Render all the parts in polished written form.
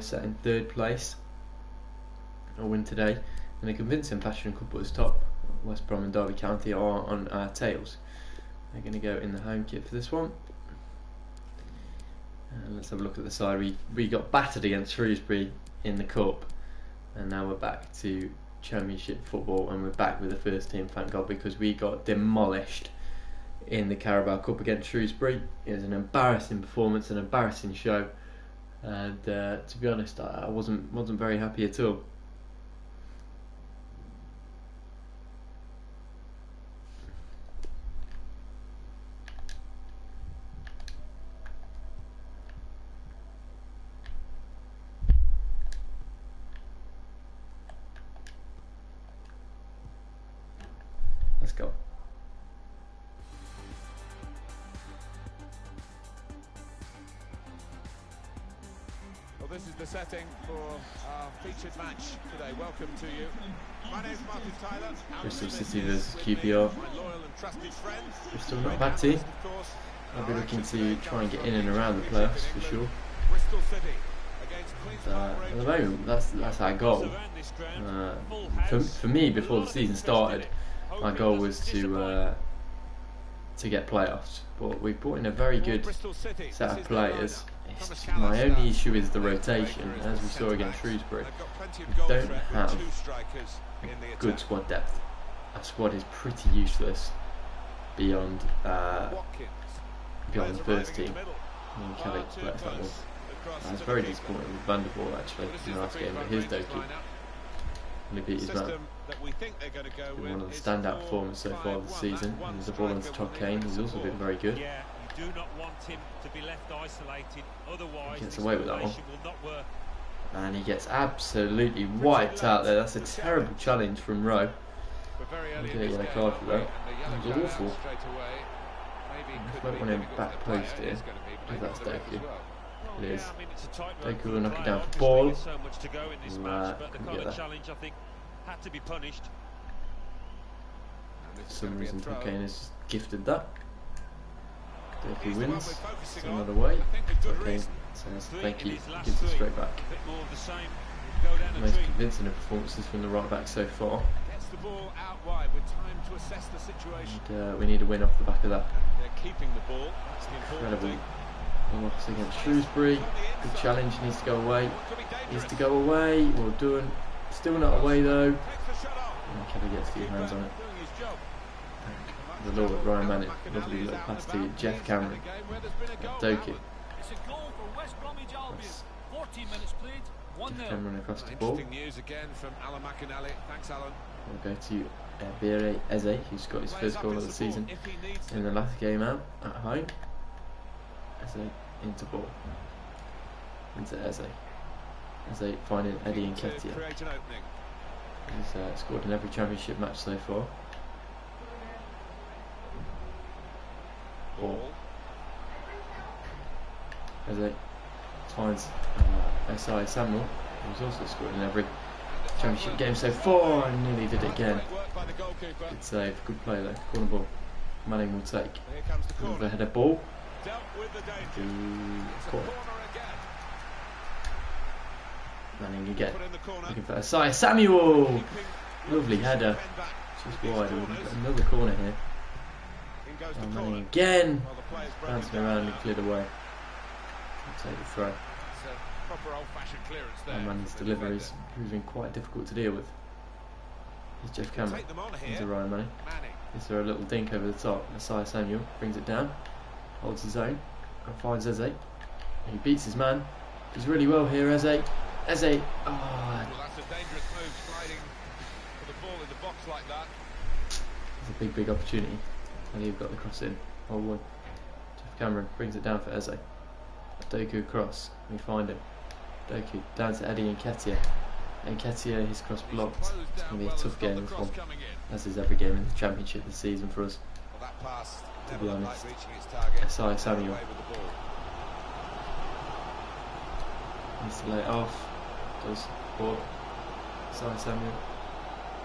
set in third place. A win today in a convincing fashion. Couple at the top. West Brom and Derby County are on our tails. They're going to go in the home kit for this one. Let's have a look at the side. We got battered against Shrewsbury in the cup, and now we're back to Championship football, and we're back with the first team, thank God, because we got demolished in the Carabao Cup against Shrewsbury. It was an embarrassing performance, an embarrassing show, and to be honest, I wasn't very happy at all. Let's go. Well, this is the setting for our featured match today. Welcome to you. My name's Martin Tyler. Bristol City vs QPR. Bristol, not a bad team. I'll be looking to try and get in and around the playoffs for sure. Bristol City. At the moment, that's our goal. For me, before the season started, my goal was to get playoffs. But we've brought in a very good set of players. My only issue is the rotation, as we saw against Shrewsbury. We don't have good squad depth. Our squad is pretty useless beyond the first team. Kelly left that one. I was very disappointed with Vanderbilt actually in the last game, but here's Doku. And he beat his man. Been one of the standout performers so far this season. And the ball onto Todd Kane, who's also been very good. Do not want him to be left isolated, otherwise he gets away with that one. And he gets absolutely wiped out there. That's a terrible challenge from Rowe. He get a yellow card for that. It was awful. Just went on him back post here. If that's Doku. It is. Doku will knock it down for ball. Couldn't get that. For some reason Todd Kane has gifted that. Doku wins, it's another way. Okay, says thank you, gives it straight back. Most convincing of performances from the right back so far. And, we need a win off the back of that. Incredible loss against Shrewsbury. Good challenge, needs to go away. Needs to go away, well done. Still not away though. And Kelly gets a few hands on it. The Lord Ryan Manning, lovely little pass to Jeff Cameron. Doku. Jeff Cameron across the ball. We'll go to Bere Eze, who's got his first goal of the season in the last game out at home. Eze into ball. Into Eze. Eze finding Eddie Nketiah. He's scored in every championship match so far. Ball. As it finds S.I. Samuel, who's also scored in every championship game so far, and nearly did it again. Good save, good play though. Corner ball. Manning will take. The header ball. Manning again. Looking for S.I. Samuel! Lovely header. Just wide. Another corner here. Manning again, bouncing around and cleared away. Take the throw. Manning's delivery is proving quite difficult to deal with. Here's Jeff Cameron into Ryan Manning. Is there a little dink over the top? S.I. Samuel brings it down, holds his own, and finds Eze. He beats his man. Does really well here, Eze. Eze. Oh. Well, that's a dangerous move, sliding for the ball in the box like that. It's a big opportunity. And you've got the cross in. 0-1. Jeff Cameron brings it down for Eze. Doku across. We find him. Doku down to Eddie Nketiah. Nketiah, his cross blocked. It's going to be a tough game this one, as is every game in the championship this season for us. To be honest. S.I. Samuel needs to lay it off. Does ball. S.I. Samuel.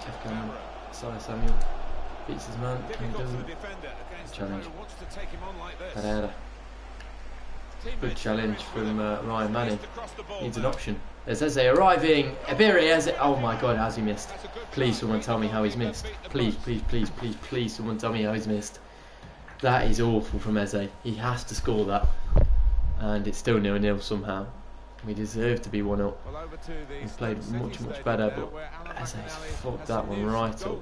Jeff Cameron. S.I. Samuel. Beats his man, and he doesn't. Challenge. Herrera. Good challenge from Ryan Manning. Needs an option. There's Eze arriving. Iberi Eze. Oh my God, how's he missed? Please, someone tell me how he's missed. Please, please, please, please, please, someone tell me how he's missed. That is awful from Eze. He has to score that. And it's still 0-0 somehow. We deserve to be 1-0. He's played much, much better, but Eze's fucked that one right up.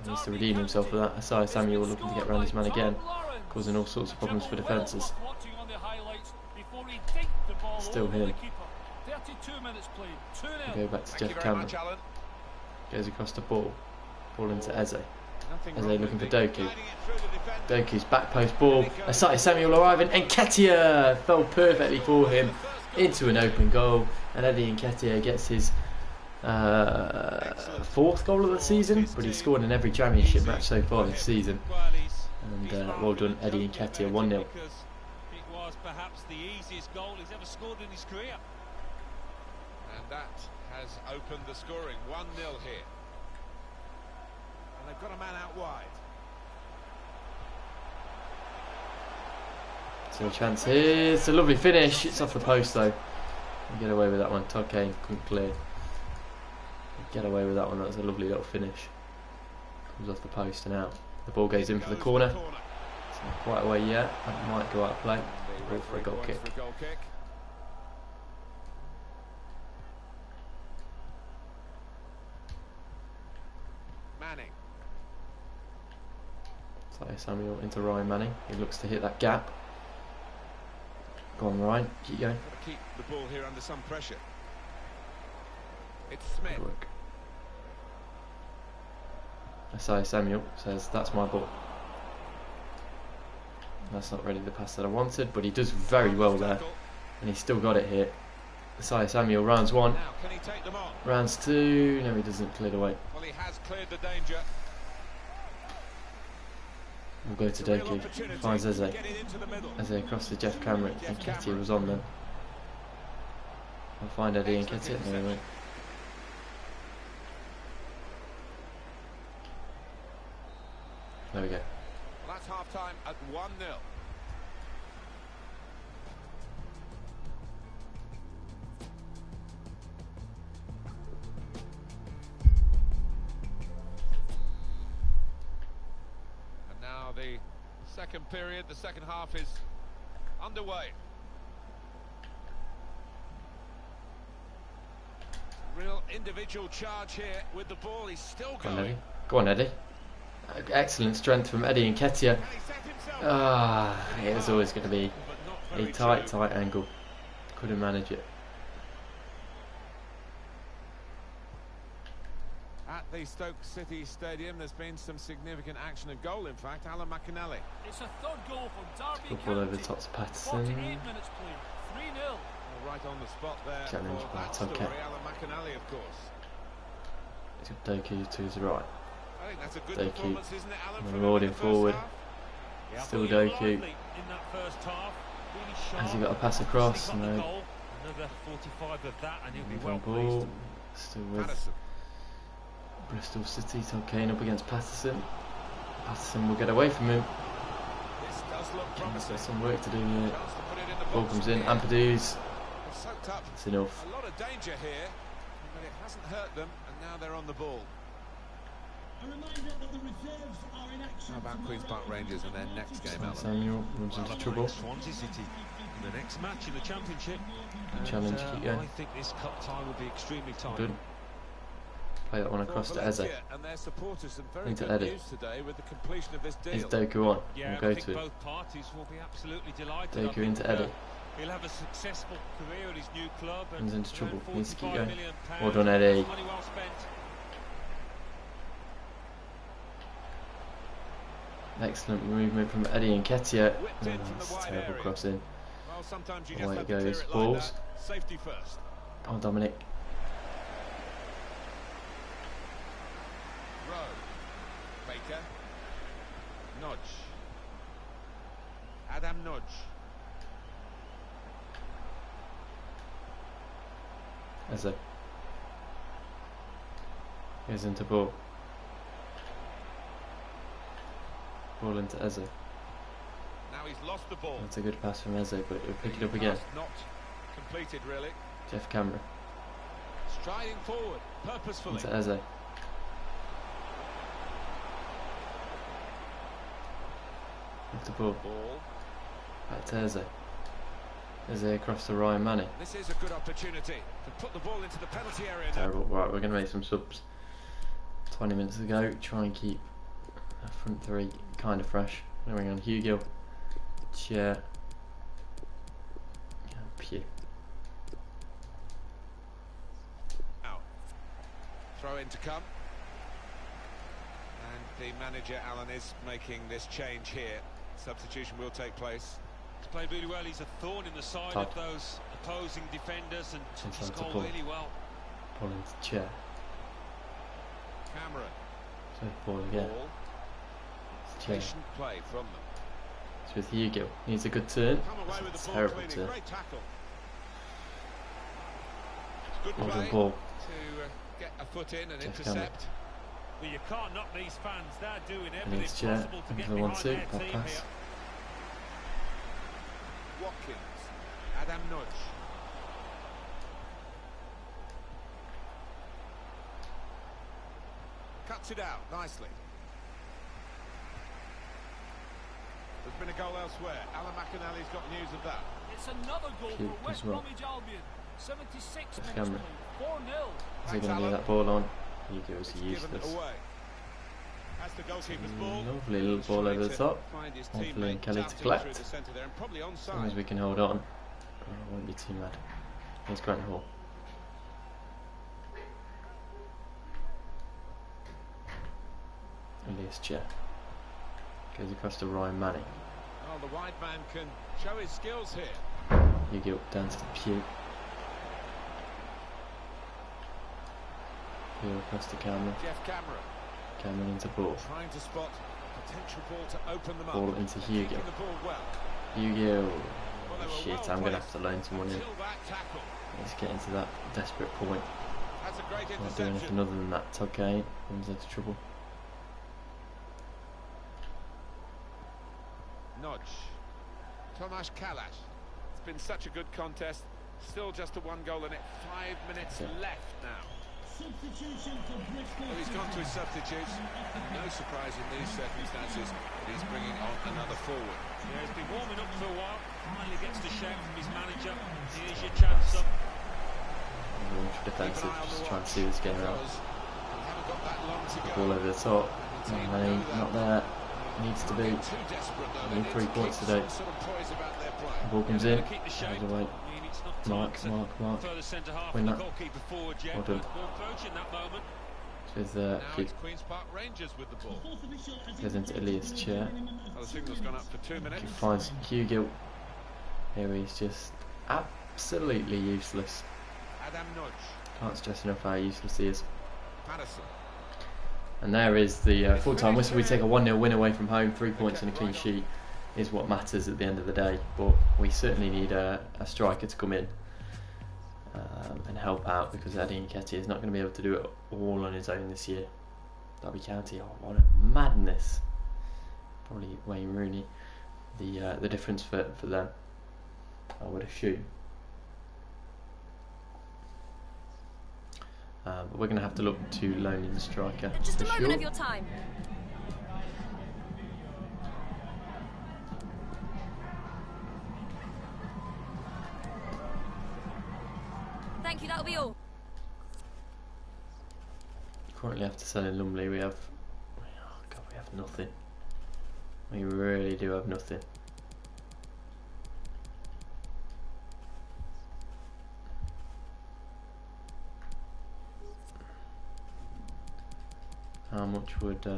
He needs to redeem himself for that. Asai Samuel looking to get around his man again, causing all sorts of problems for defences. Still him. Go back to Jeff Cameron. Goes across the ball. Ball into Eze. Eze looking for Doku. Doku's back post ball. Asai Samuel arriving. Nketiah fell perfectly for him into an open goal. And Eddie Nketiah gets his 4th goal of the season, but he's scored in every championship match so far this season. And well done, Eddie Nketiah, 1-0. It was perhaps the easiest goal he's ever scored in his career. And that has opened the scoring. 1-0 here. And they've got a man out wide. So a chance here. It's a lovely finish. It's off the post though. You get away with that one. Todd Kane couldn't clear. Get away with that one. That's a lovely little finish. Comes off the post and out. The ball goes in for the corner. It's not quite away yet. That might go out of play. Ball for a goal kick. Manning. Samuel into Ryan Manning. He looks to hit that gap. Go on, Ryan. Keep going. Got to keep the ball here under some pressure. It's Smith. Good work. Asai Samuel says, that's my ball. That's not really the pass that I wanted, but he does very well there. And he's still got it here. Asai Samuel, rounds 1. Now, can he take them on? Rounds 2. No, he doesn't. Cleared away. Well, he has cleared the danger. We'll go to Doku. Finds Eze. Eze across to Jeff Cameron. Nketiah was on them. I'll find Eddie Nketiah. No, wait. There we go. Well, that's half time at 1-0. And now the second period, the second half is underway. Real individual charge here with the ball. He's still going. Go on, Eddie. Excellent strength from Eddie Nketiah. It was always going to be a tight angle. Couldn't manage it. At the Stoke City Stadium, there's been some significant action. A goal, in fact. Alan McInally. It's a third goal from Derby. Good ball over the top to Patterson. 48 minutes played. 3-0. Right on the spot there. Challenge by Todd Kane. Alan McInally, of course. He's got Doku to his right. I think that's a good Doku. performance, isn't it, Alan? Marauding forward. Yeah, Still thought he Doku. lively in that first half. Really sharp. Has he got a pass across? Got the No. goal. Another 45 of that, and he'll be Move well on pleased. ball. Still with Patterson. Bristol City. Todd Kane up against Patterson. Patterson will get away from him. This does look He's promising. got some work to do here. Chance to put it in the Ball box. comes in. Ampadu's. They've soaked up That's enough. a lot of danger here, but it hasn't hurt them, and now they're on the ball. How about Queen's Park Rangers and their next game, Alan? Samuel runs into trouble. Swansea City in the next match in the Championship. Challenge, keep going. I think this cup tie will be extremely tight. Good. Play that one across to Eze. And their supporters, some very Into good Eddie. news today with the completion of this deal. Is Doku on? Yeah, We'll I go think to it. both parties will be absolutely delighted. I Doku think, into Eddie. He'll have a successful career at his new club. Comes and into trouble. around Needs to keep £45 going. million. Well done, Eddie. Money well spent. Excellent movement from Eddie Nketiah. Whipped in from the That's a wide terrible area. cross in. Well, sometimes you Away just it have to clear goes. it like Balls. that. Safety first. Come on, Dominic. Rowe. Baker. Nudge. Adam Nudge. Eze. Goes into ball. Ball into Eze. Now he's he's lost the ball. That's a good pass from Eze, but he'll pick it up again. Not completed, really. Jeff Cameron. Striding forward, purposefully. Into Eze. With the ball. Back to Eze. Eze across to Ryan Manning. This is a good opportunity to put the ball into the penalty area now. Terrible. Right, we're going to make some subs. 20 minutes to go. Try and keep our front three kind of fresh. Going on Hugill, Chair, and Pugh. Out. Throw in to come. And the manager, Alan, is making this change here. Substitution will take place. He's played really well. He's a thorn in the side of those opposing defenders and took his goal really well. Ball into Chair. Cameron. So ball again. Chair. Patient play from them. It's with Hugill. Needs a good turn. It's a terrible turn. Great tackle. Good Well play done ball. to get a foot in and Jeff intercept. Well, you can't knock these fans. They're doing And everything it's Chair. possible to Into get the behind 1-2. their That team pass. here. Watkins. Adam Nudge. Cuts it out nicely. There's been a goal elsewhere. Alan McAnally's got news of that. It's another goal Cute for West as well. Bromwich Albion. 76 Jeff minutes Cameron. played. 4-0. Is he going to leave that ball on? Hugill's It's given useless. away. That's the goalkeeper's ball. Lovely little He's ball trying over the to top. find his Hopefully teammate Kelly to darting collect. through the centre there and probably As long as onside. we can hold on, I won't be too mad. Here's Grant Hall. Elias Chair. Goes across to Ryan Manning. Oh, the wide man can show his skills here. Hugill down to the Pew. Pew across to Cameron. Jeff Cameron Cameron into ball. trying to spot a potential ball to open them up. Ball into Hugill. Kicking the ball well. Hugill. Well, they were Shit, well I'm going to placed have to loan someone in. until that tackle. Let's get into that desperate point. That's a great Not doing anything interception. other than that. Todd Kane comes into trouble. Nudge. Tomasz Kalash. It's been such a good contest. Still just a one goal in it. 5 minutes left now. Well, he's gone to his substitutes. No surprise in these circumstances that he's bringing on another forward. Yeah, he's been warming up for a while. Finally gets the shout from his manager. Here's your chance up. Ultra defensive, just trying to see this game out. We haven't got that long to go. Ball over the top. Manning, not there. Needs to be. Too desperate, though. Need 3 points today. Some sort of poise about their play. Ball comes Yeah, in. they'll keep the shape. Out of the way. I mean, it's not time Mark, to Mark. further centre half Win of the that. goalkeeper forward yet. Well done. But we'll approach in that moment. With Now Pew. it's Queen's Park Rangers with the ball. Goes into Elias Chair. Well, the signal's gone up for 2 minutes. He finds Hugill. Here he's just absolutely useless. Adam Nudge. Can't stress enough how useless he is. Patterson. And there is the full-time whistle. We take a 1-0 win away from home. 3 points and a clean sheet is what matters at the end of the day. But we certainly need a striker to come in and help out, because Eddie Nketiah is not going to be able to do it all on his own this year. Derby County, oh, what a madness. Probably Wayne Rooney, the difference for them, I would assume. But we're going to have to look to loan in the striker. Just a for moment sure. of your time. Thank you, that'll be all. Currently, after selling Lumley, we have. Oh God, we have nothing. We really do have nothing. How much would how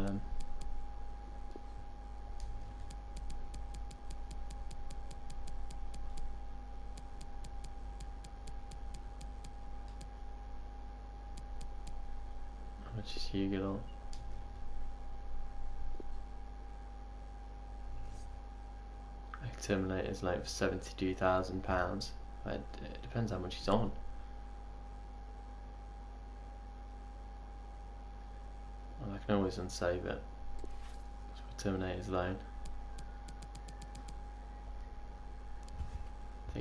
much is Hugill on? Terminator's like for £72,000. It depends how much he's on. Well, I can always unsave it. So Terminator's loan.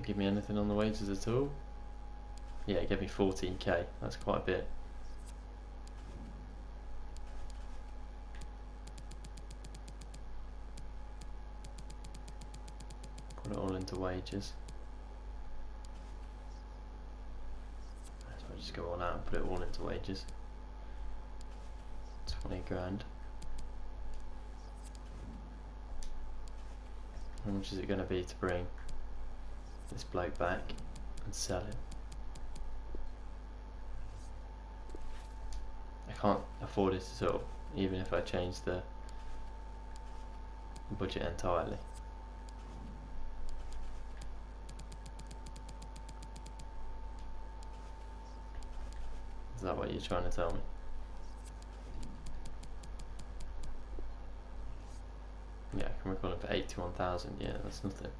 give me anything on the wages at all. Yeah, it gave me 14k. That's quite a bit. Put it all into wages. So I just go on out and put it all into wages. 20 grand. How much is it going to be to bring this bloke back and sell him? I can't afford it at all, even if I change the budget entirely. Is that what you're trying to tell me? Yeah, I can recall him for 81,000. Yeah, that's nothing.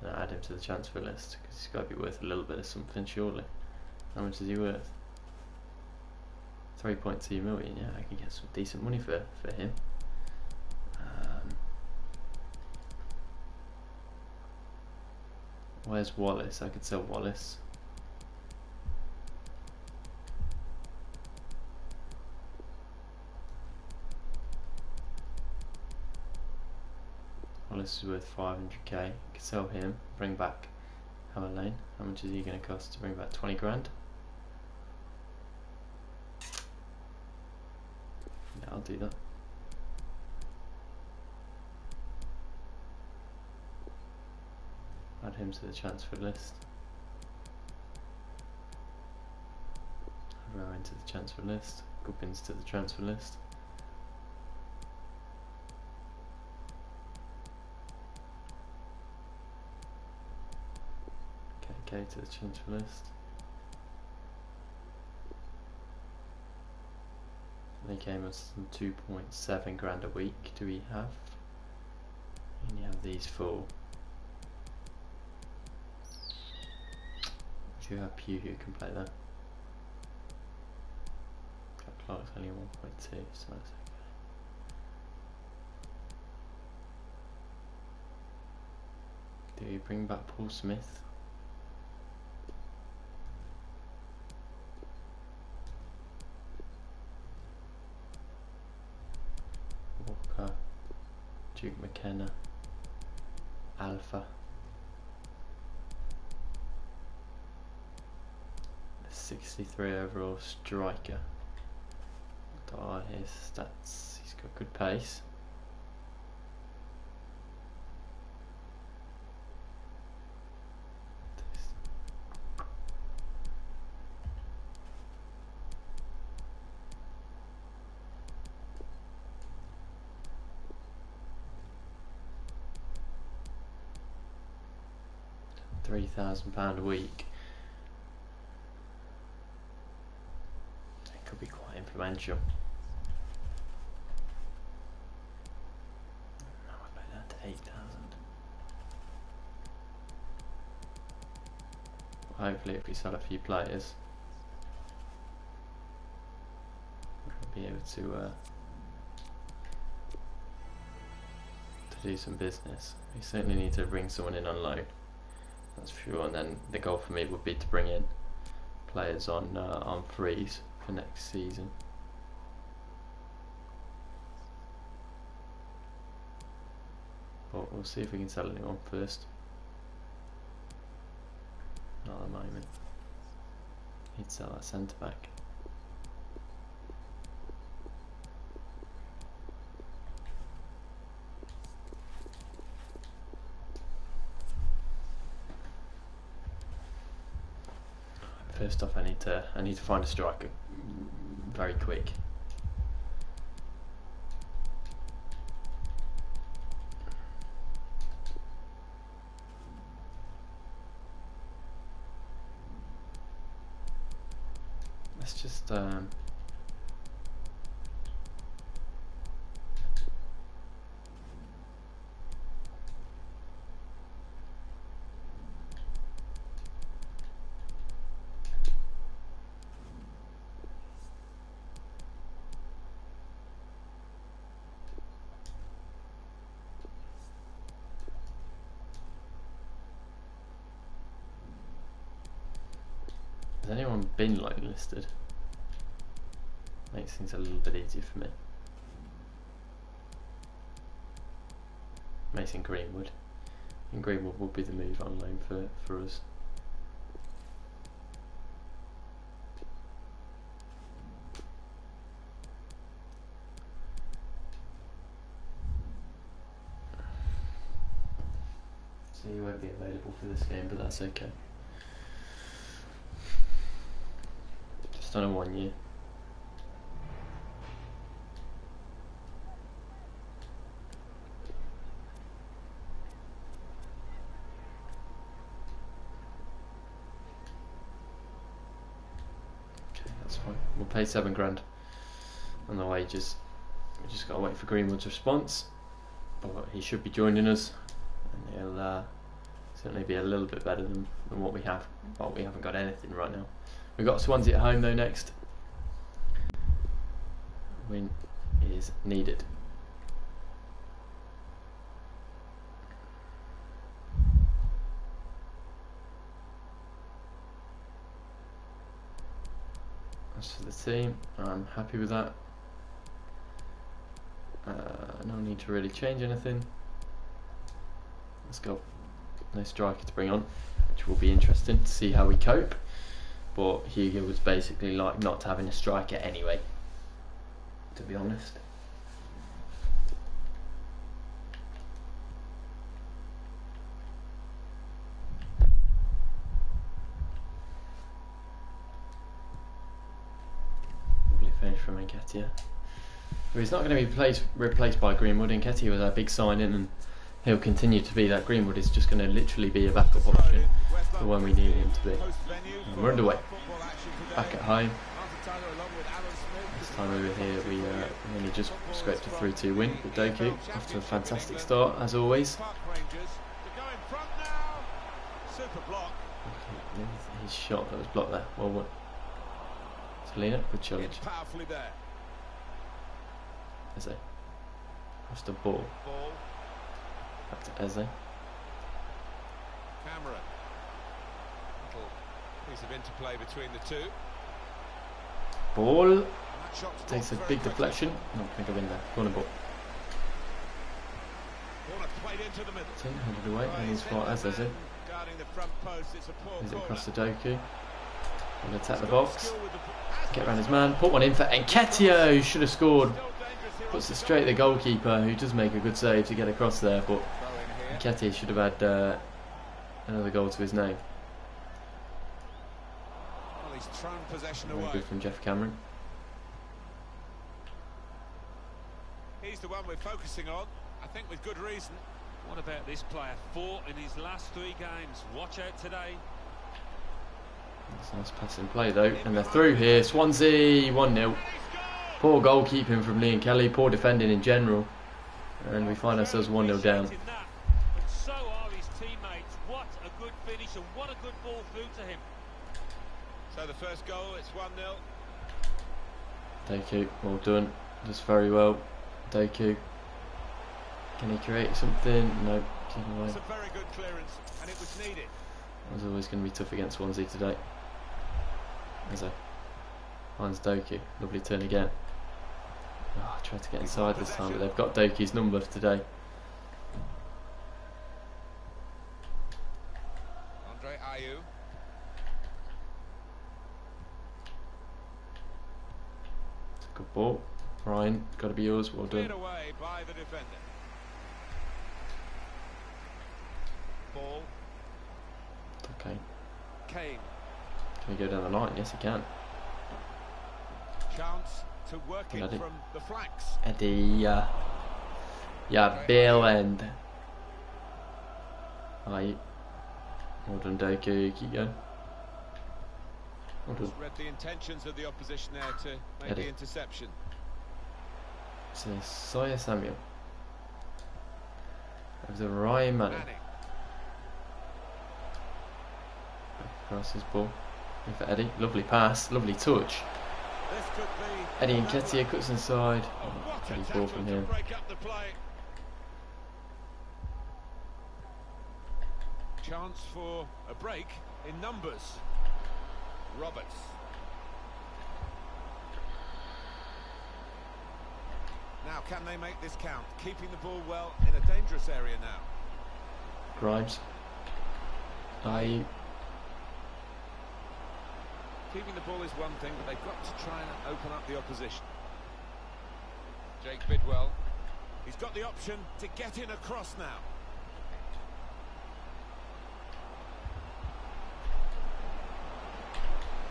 And I add him to the transfer list because he's got to be worth a little bit of something, surely. How much is he worth? 3.2 million. Yeah, I can get some decent money for him. Where's Wallace? I could sell Wallace. Wallace is worth 500k. I could sell him, bring back Lane. How much is he going to cost to bring back? 20 grand? Yeah, I'll do that. Add him to the transfer list. Add Rowe into the transfer list. Gubbins to the transfer list. KK to the transfer list. They came us some 2.7 grand a week. Do we have? And you have these four. Do you have Pew who can play that? Clark's only 1.2, so that's okay. Do you bring back Paul Smith? Walker, Duke McKenna, Alpha. 63 overall striker. What are his stats? He's got good pace. £3,000 a week. It could be quite influential. Now I put that to 8,000. Hopefully, if we sell a few players, we'll be able to do some business. We certainly need to bring someone in on loan. That's for sure. And then the goal for me would be to bring in players on frees for next season. But we'll see if we can sell anyone first. Not at the moment. Need to sell that centre back. First off, I need to find a striker very quick. Let's just Has anyone been like listed? Makes things a little bit easier for me. Mason Greenwood. And Greenwood will be the move on loan for us. So he won't be available for this game, but that's okay. Just on a 1 year. Okay, that's fine. We'll pay £7 grand on the wages. We just gotta wait for Greenwood's response, but he should be joining us, and he'll certainly be a little bit better than what we have. Well, we haven't got anything right now. We've got Swansea at home though next. Win is needed. As for the team, I'm happy with that. No need to really change anything. Let's go. No striker to bring on, which will be interesting to see how we cope. But Hugo was basically like not having a striker anyway, to be honest. Lovely finish from Nketiah. But he's not going to be replaced by Greenwood. Nketiah was our big signing, and he'll continue to be that. Greenwood is just going to literally be a backup option for when we need him to be. And we're underway. Back at home. This time over here we only just scraped a 3-2 win with Doku after a fantastic start as always. His shot that was blocked there. Well won. Selena, good challenge. Eze. What's the ball? Back to Eze. Cameron. Little piece of interplay between the two. Ball. Takes a big deflection. Not going to go in there. Corner ball. Headed away. And he's fought as Eze. Is it across the Doku? Going to attack the box. Get around his man. Put one in for Nketiah, who should have scored. Puts it straight at the goalkeeper, who does make a good save to get across there, but Nketiah should have had another goal to his name. Well, he's thrown possession Very away. good from Jeff Cameron. He's the one we're focusing on, I think with good reason. What about this player? 4 in his last 3 games. Watch out today. That's a nice pass and play though, and they're through here. Swansea 1-0. Poor goalkeeping from Liam Kelly, poor defending in general, and we find ourselves 1-0 down. But so are his teammates. What a good finish and what a good ball through to him. So the first goal, it's 1-0. Doku, well done, does very well. Doku, can he create something? No, keep away. It's a very good clearance, and it was needed. It was always going to be tough against Swansea today. Eze finds Doku, lovely turn again. Oh, I tried to get inside this time, but they've got Doku's number for today. Andre Ayew. It's a good ball. Ryan, got to be yours, well done. Cleared away by the defender. Ball. Okay, Kane. can he go down the line? Yes, he can. Chance to work in Eddie. from the flanks. Eddie, Bill and Aye. Well done, Doku, keep going. Well done. Read the intentions of the opposition there to make Eddie. the interception. So Sawyer Samuel. There's a Ryan Manning. Across his ball. In for Eddie. Lovely pass, lovely touch. This could be Eddie Nketiah cuts inside. Oh, what a Eddie ball tackle from to him. break up the play. Chance for a break in numbers. Roberts. Now, can they make this count? Keeping the ball well in a dangerous area now. Grimes. Aye. Keeping the ball is one thing, but they've got to try and open up the opposition. Jake Bidwell. He's got the option to get in across now.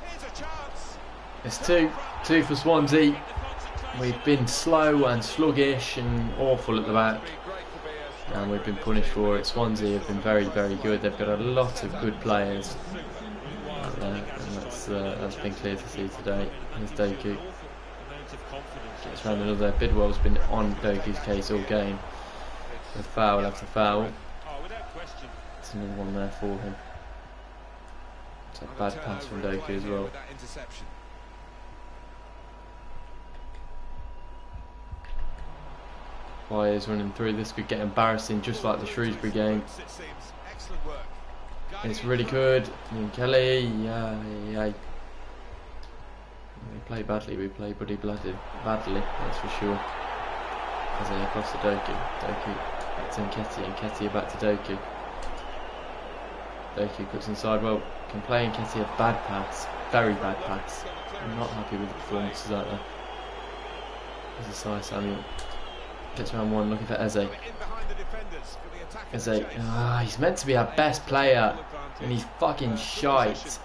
Here's a chance. It's two for Swansea. We've been slow and sluggish and awful at the back, and we've been punished for it. Swansea have been very, very good. They've got a lot of good players, and that's been clear to see today. There's Doku. Gets round another. Bidwell's been on Doku's case all game. The foul after foul. It's another one there for him. It's a bad pass from Doku as well. Players running through. This could get embarrassing, just like the Shrewsbury game. It's really good. Kelly, yeah. We play badly. We play badly, that's for sure. As they across to Doku. Doku back to Nketiah. Nketiah back to Doku. Doku cuts inside. Well, can play Nketiah. Bad pass. Very bad pass. I'm not happy with the performances out there. There's a Sai Samuel. Gets round one, looking for Eze. Eze, he's meant to be our best player, and he's fucking shite.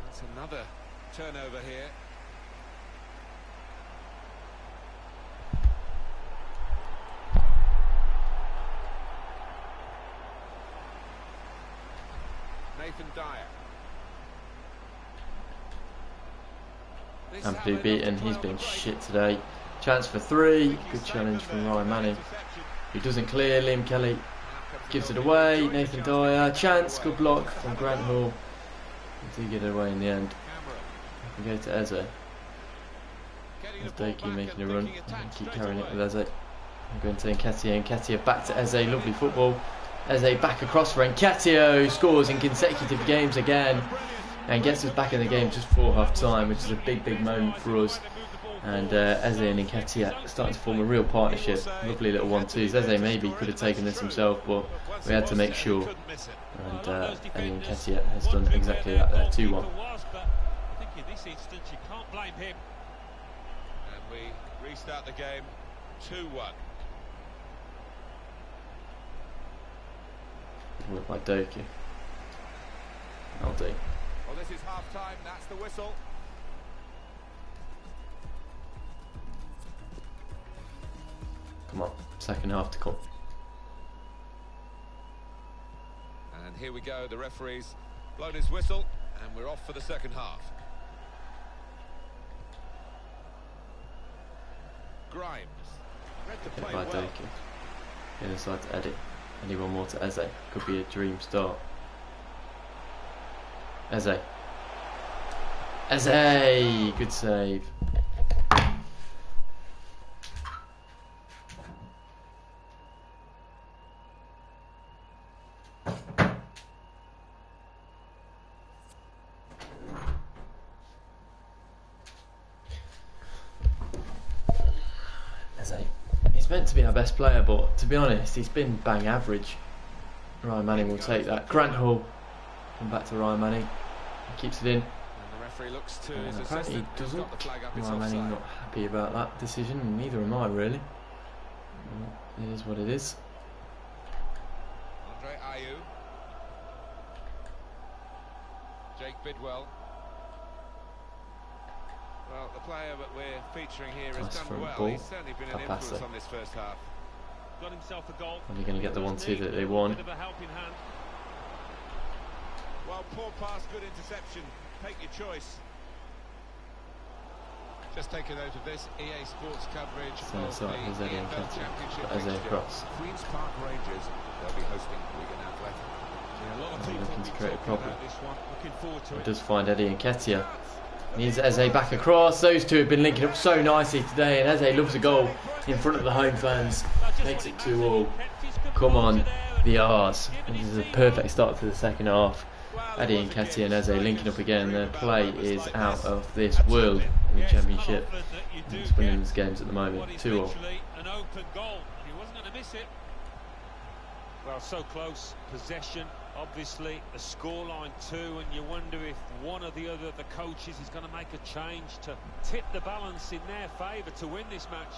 That's another turnover here. Nathan Dyer. Amply beaten, he's been shit today. Chance for three, good challenge from Ryan Manning, who doesn't clear. Liam Kelly gives it away. Nathan Dyer, chance, good block from Grant Hall. He did get it away in the end. We go to Eze. There's Doku making a run. Keep carrying it with Eze. I'm going to Nketiah. Nketiah back to Eze, lovely football. Eze back across for Nketiah, who scores in consecutive games again. And gets us back in the game just before half time, which is a big moment for us. And Eze and Nketiah starting to form a real partnership. Lovely little 1-2s. Eze maybe could have taken this himself, but we had to make sure. And Nketiah has done exactly that there, 2-1. I think in this instance you can't blame him. And we restart the game 2-1. Good work by Doku. I'll do. Well, this is half time, that's the whistle. Come on, second half to come. And here we go, the referee's blown his whistle, and we're off for the second half. Grimes. Read the play By well. Doku. Inside to Eddie. Eddie one more to Eze. Could be a dream start. Eze. Eze! Good save. Eze. He's meant to be our best player, but to be honest, he's been bang average. Ryan Manning will take that. Grant Hall. Come back to Ryan Manning. He keeps it in. And the referee looks to his Apparently he assistant, who's doesn't. got the flag up, it's Ryan Manning offside. not happy about that decision, and neither am I really. It is what it is. Andre Ayew. Jake Bidwell. Well, the player that we're featuring here has Nice done front well. ball. He's certainly been an influence Papasso. on this first half. Got himself a goal. Are they going to get the 1-2 that they want? Bit of a helping hand. Well, poor pass, good interception. Take your choice. Just take a note of this. EA Sports coverage So of it's like the Eze and EFL Nketiah. Championship Eze fixture. across. Queen's Park Rangers, they'll be hosting Wigan Athletic. Yeah, a lot of They're people looking will to be create a talking problem. about this one. Looking forward to It it. does find Eddie and Nketiah. Needs Eze back across. Those two have been linking up so nicely today, and Eze loves a goal in front of the home fans. Makes it 2-all. come on, the R's. This is a perfect start to the second half. Eddie Nketiah and Eze linking up again. Their play is out of this world in the Championship. It's winning these games at the moment. 2-all. An open goal, and he wasn't going to miss it. Well, so close. Possession, obviously. The scoreline too, and you wonder if one or the other of the coaches is going to make a change to tip the balance in their favour to win this match.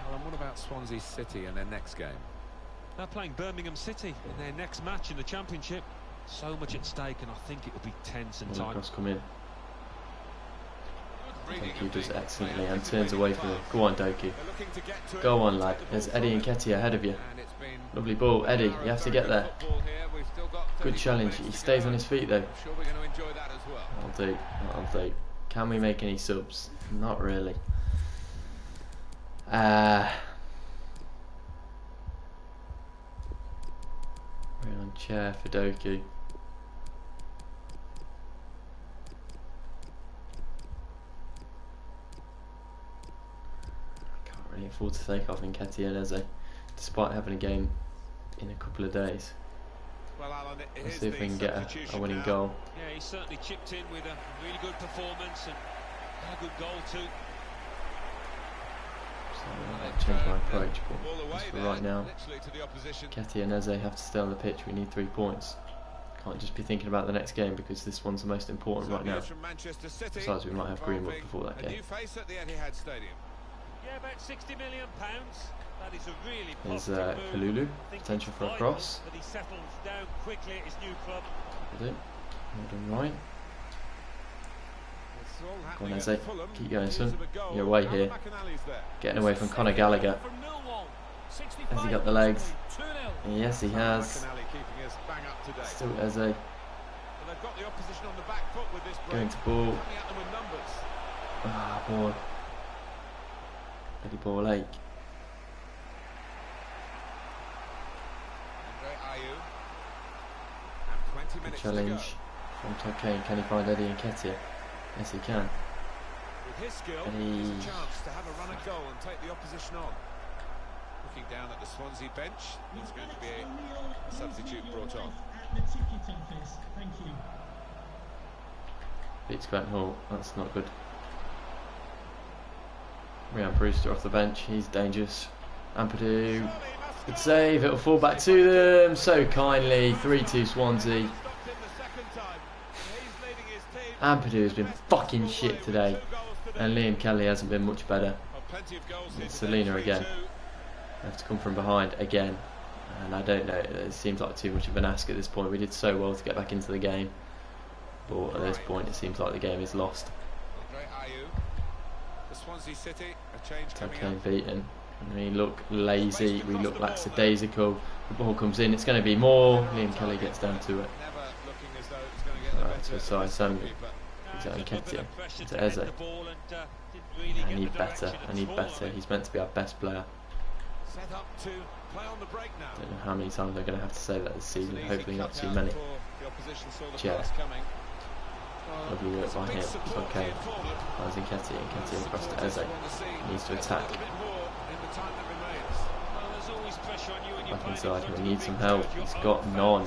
Alan, what about Swansea City and their next game? They're playing Birmingham City in their next match in the Championship. So much at stake, and I think it will be tense and tight. Cross come in. Doku does it excellently and turns away from him. Go on, Doku. Go on, lad. There's Eddie Nketiah ahead of you. Lovely ball. Eddie, you have to get there. Good challenge. He stays on his feet, though. I'll do. I'll do. Can we make any subs? Not really. We're on chair for Doku. Can't really afford to take off Nketiah and Eze, despite having a game in a couple of days. Well, Alan, Let's see if we can get a winning goal. Yeah, he certainly chipped in with a really good performance and a good goal too. So I'll change my approach, but just for right now, Nketiah and Eze have to stay on the pitch. We need 3 points. Can't just be thinking about the next game because this one's the most important right now. Besides, we might have Greenwood before that game. Yeah, about £60 million. That is a really There's positive move. Kalulu, potential for a cross. But he settles down quickly at his new club. Well done, right. Go on, Eze. Keep going, son. You're away here. Getting away from Conor Gallagher. Has he got the legs? Yes, he has. Still Eze. Going to ball. Ah, boy. Eddie Ball Lake. Good challenge from Todd Kane. Can he find Eddie Nketiah? Yes, he can. With his skill, Eddie. there's a chance to have a run at goal and take the opposition on. Looking down at the Swansea bench, there's going to be a substitute brought on. Beats Grant Hall. That's not good. Ryan Brewster off the bench. He's dangerous. Ampadu. Good save. It'll fall back to them so kindly. 3-2 Swansea. Ampadu has been fucking shit today, and Liam Kelly hasn't been much better. It's Selena again. They have to come from behind again, and I don't know. It seems like too much of an ask at this point. We did so well to get back into the game, but at this point, it seems like the game is lost. Okay, beaten. We look lazy. We look lackadaisical. The ball comes in. It's going to be more. Liam Kelly gets down to it. Alright, so sorry, Samuel. He's at Nketiah. To Eze. I need better. I need better. He's meant to be our best player. Don't know how many times they're going to have to say that this season. Hopefully not too many. Chair. Lovely work by him. It's okay. Finds Nketiah. Nketiah across to Eze. He needs to attack. Back inside. We need some help. He's got none.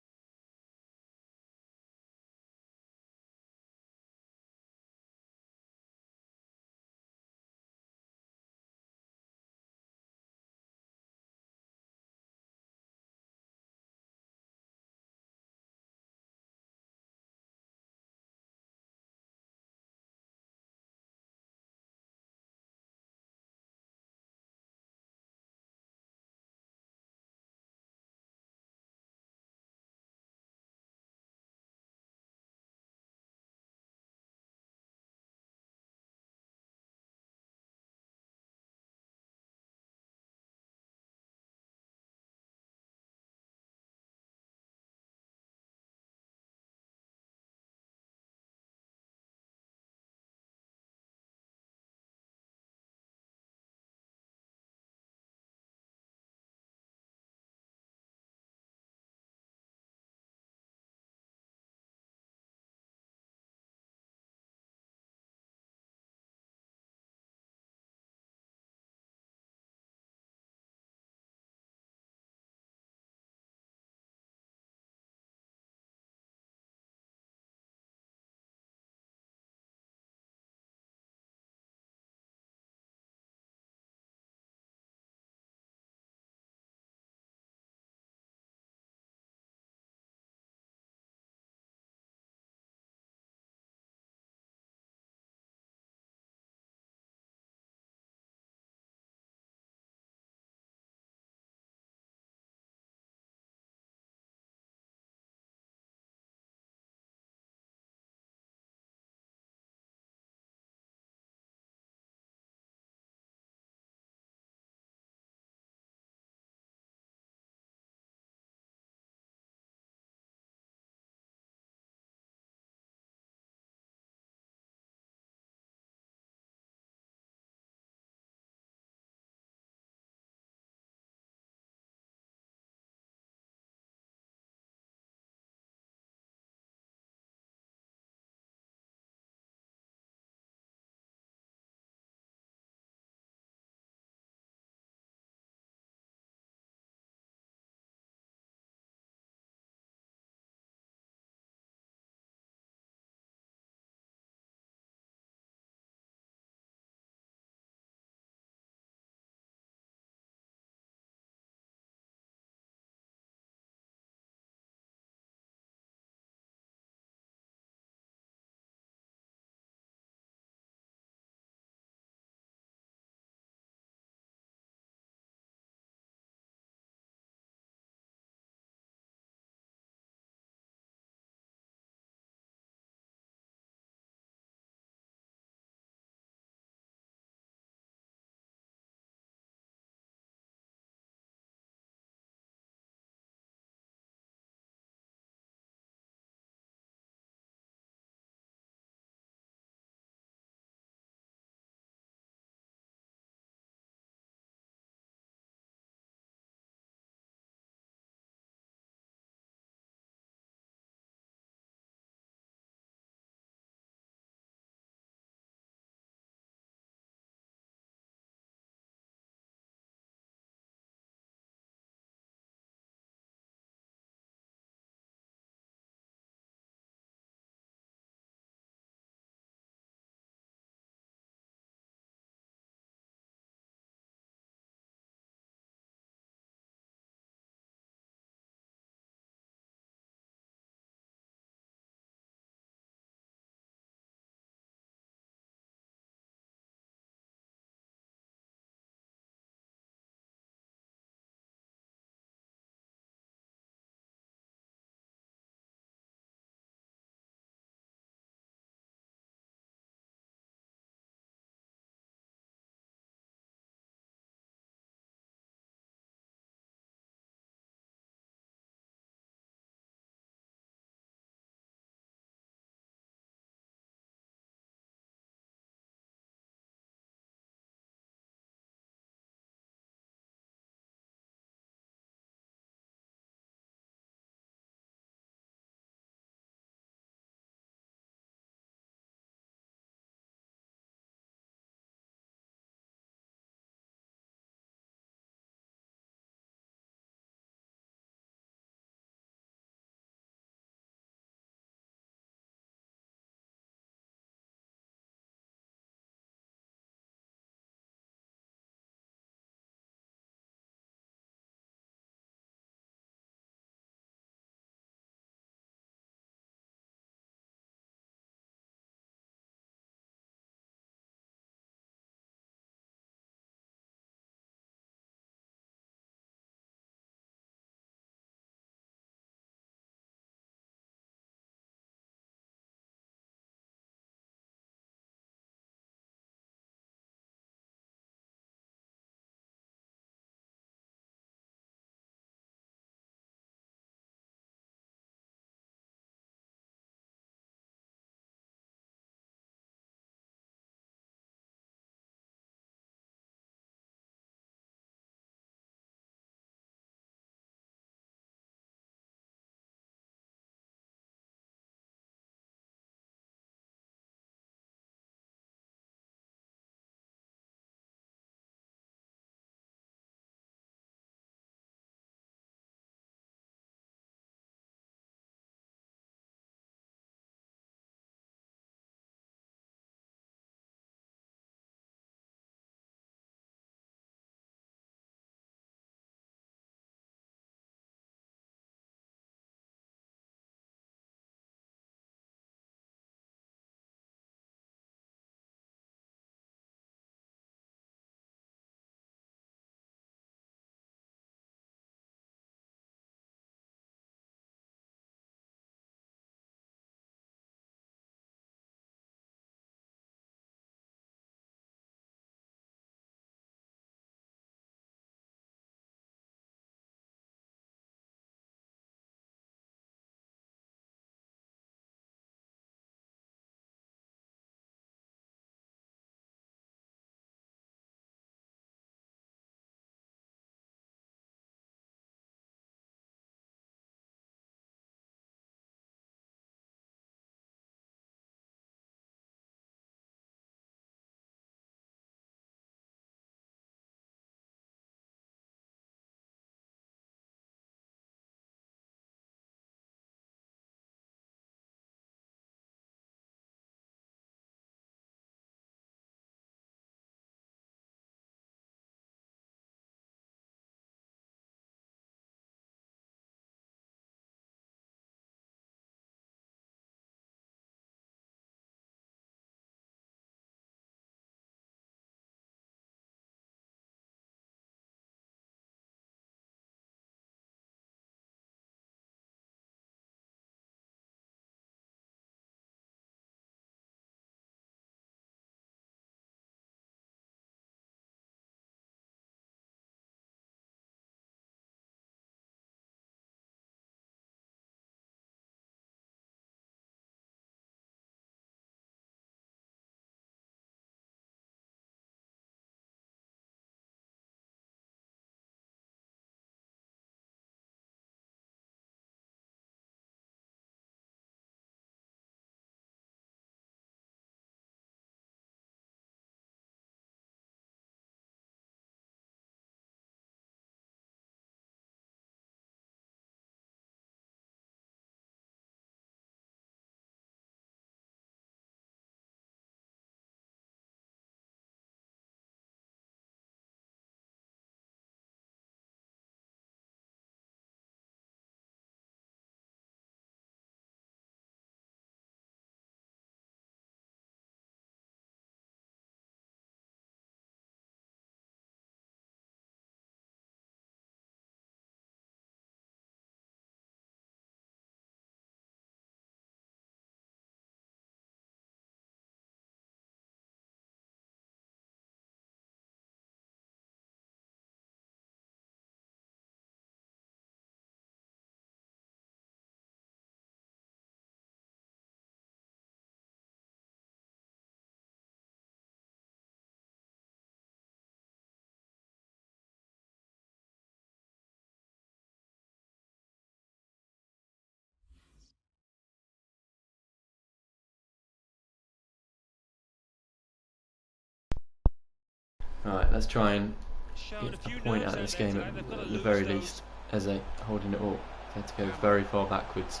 Right, let's try and Showing get a few a point nerves out of this out there game today. They've got at to the lose very those. least. Eze holding it up. He had to go very far backwards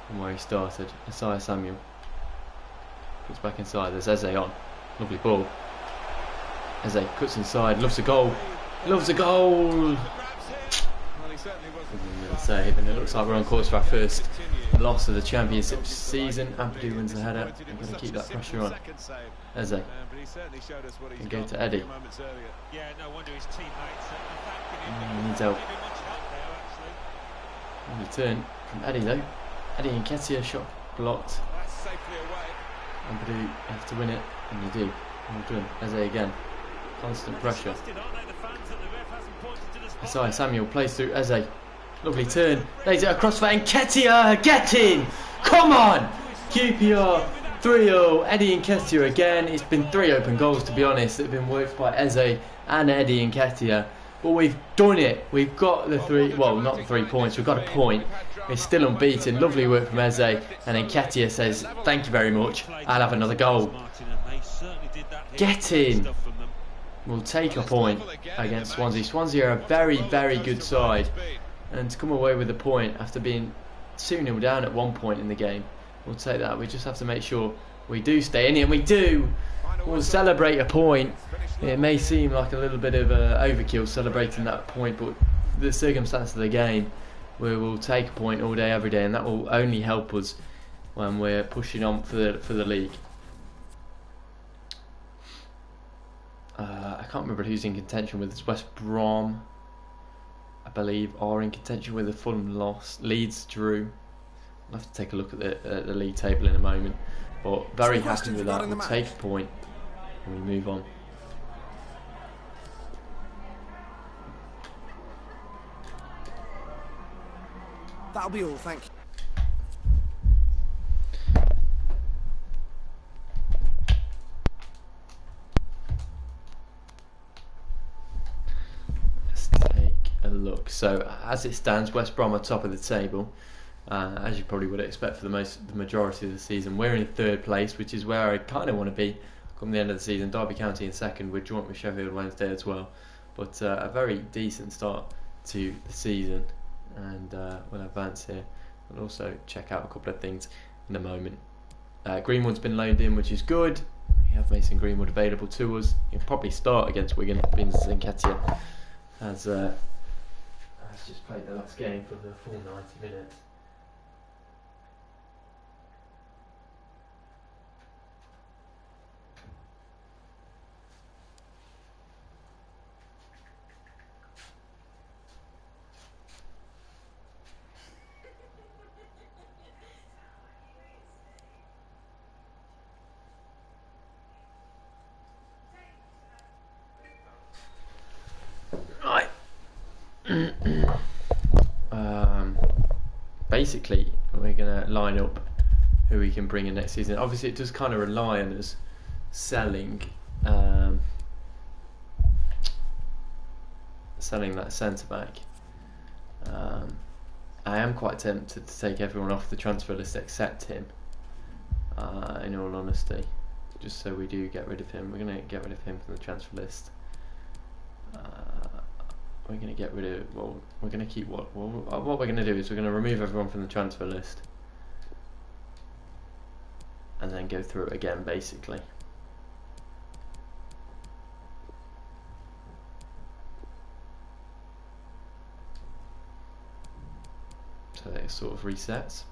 from where he started. Isaiah Samuel puts back inside. There's Eze on. Lovely ball. Eze cuts inside. Loves a goal. Loves a goal. Another save, and it looks like we're on course for our first loss of the championship season. Ampadu wins the header. We've got to keep that pressure on. Eze. And go to Eddie. Yeah, no wonder his teammates are thanking him. He needs help. Giving much help there, actually. Return from Eddie though. Eddie and Nketiah shot blocked. That's safely away. Ampadu, you have to win it, and you do. Well done. Eze again. Constant pressure. Disgusted, aren't they, the fans, that the ref hasn't pointed to the spot? Isaiah Samuel plays through Eze. Lovely turn. Lays it across for Nketiah. Get in! Come on! QPR 3-0. Eddie Nketiah again. It's been 3 open goals, to be honest, that have been worked by Eze and Eddie Nketiah. But we've done it. We've got the 3, well, not the 3 points. We've got a point. We're still unbeaten. Lovely work from Eze. And Nketiah says, thank you very much. I'll have another goal. Get in! We'll take a point against Swansea. Swansea are a very, very good side. And to come away with a point after being 2-0 down at one point in the game, we'll take that. We just have to make sure we do stay in it, and we do. We'll celebrate a point. It may seem like a little bit of overkill celebrating that point, but the circumstance of the game, we will take a point all day, every day, and that will only help us when we're pushing on for the league. I can't remember who's in contention with us. West Brom, I believe, are in contention with a Fulham loss. Leeds drew. I'll have to take a look at the league table in a moment. But very happy with that. We'll take a point and we move on. That'll be all, thank you. Let's take a look. So as it stands, West Brom are top of the table. As you probably would expect for the majority of the season. We're in 3rd place, which is where I kind of want to be come the end of the season. Derby County in 2nd. We're joint with Sheffield Wednesday as well. But a very decent start to the season, and we'll advance here. We'll also check out a couple of things in a moment. Greenwood's been loaned in, which is good. We have Mason Greenwood available to us. He'll probably start against Wigan. Vince Nketiah has just played the last game for the full 90 minutes. Right. Basically, we're going to line up who we can bring in next season. Obviously, it does kind of rely on us selling that centre back. I am quite tempted to take everyone off the transfer list except him. In all honesty, just so we do get rid of him. We're going to get rid of him from the transfer list. We're going to get rid of, well, we're going to keep what we're going to do is we're going to remove everyone from the transfer list and then go through it again, basically. So that it sort of resets.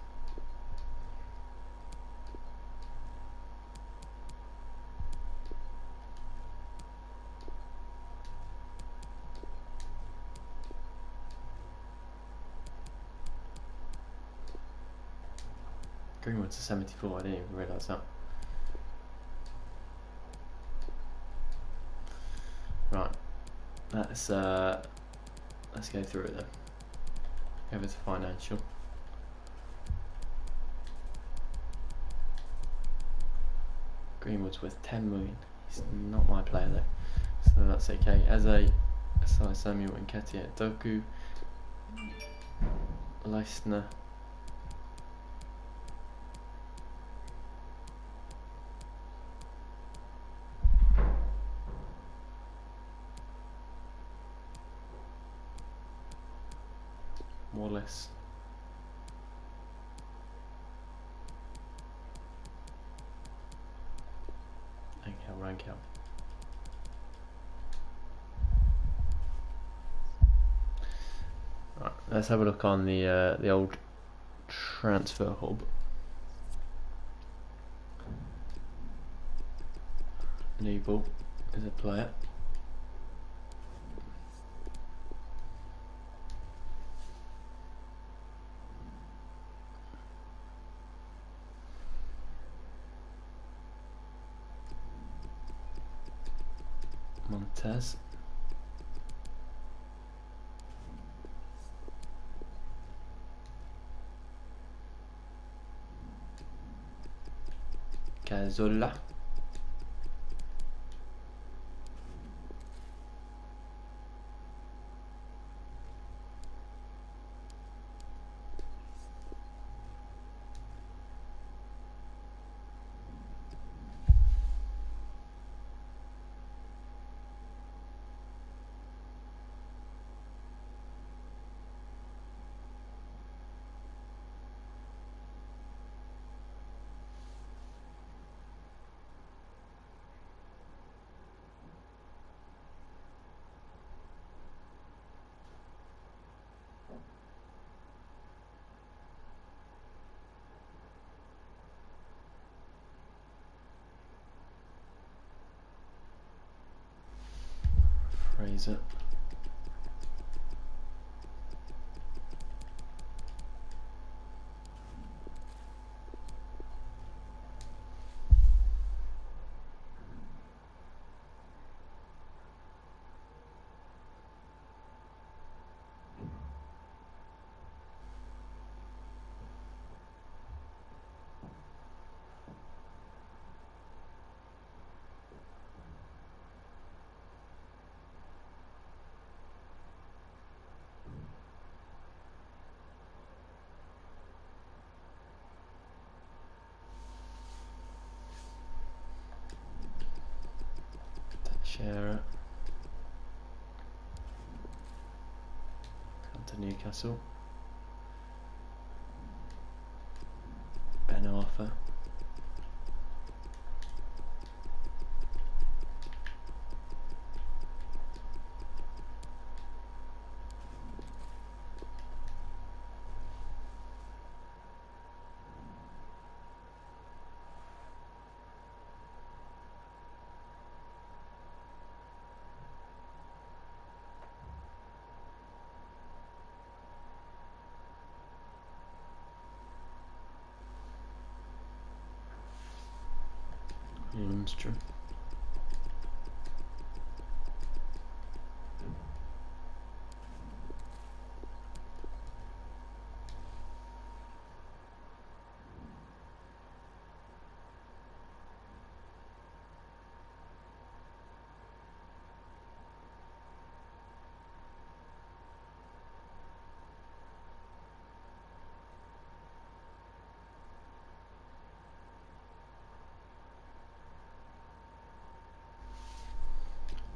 Greenwood's a 74, I didn't even realise that. Right, let's go through it then. Over to financial. Greenwood's worth 10 million. He's not my player though, so that's okay. Eze, Samuel, Nketiah, Doku, Leistner. Wallace. Rankel. Right, let's have a look on the old transfer hub. Nebel is a player. Montez. Cazorla. Fraser. Shearer. Come to Newcastle. Ben Arthur. Lundstrom.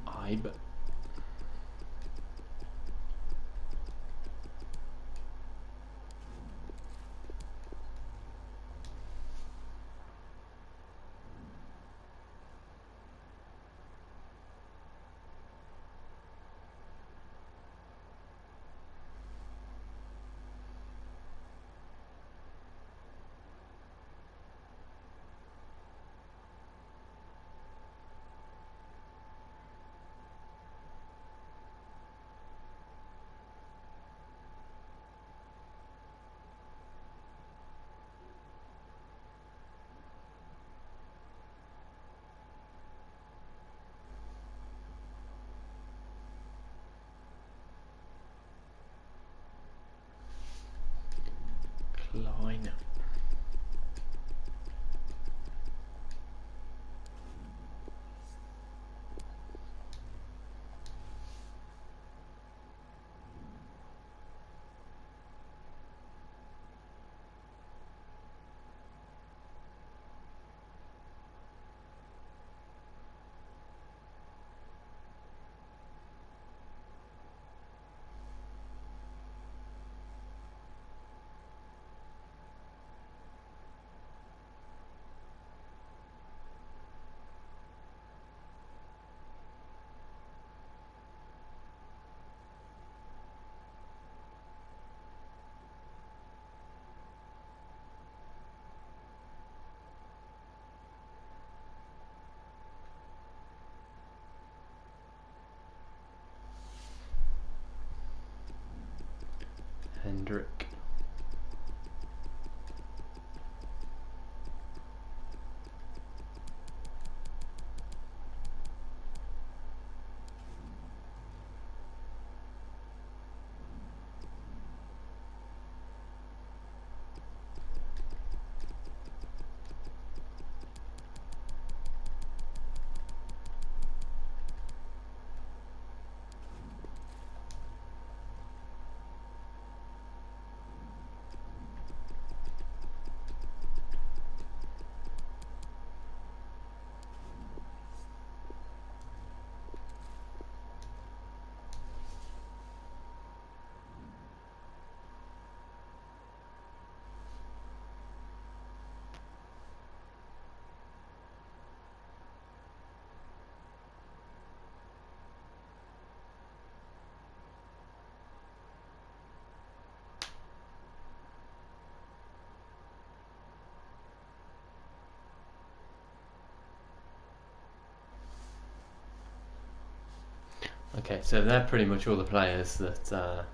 Ibe. Hendrick. Okay, so they're pretty much all the players that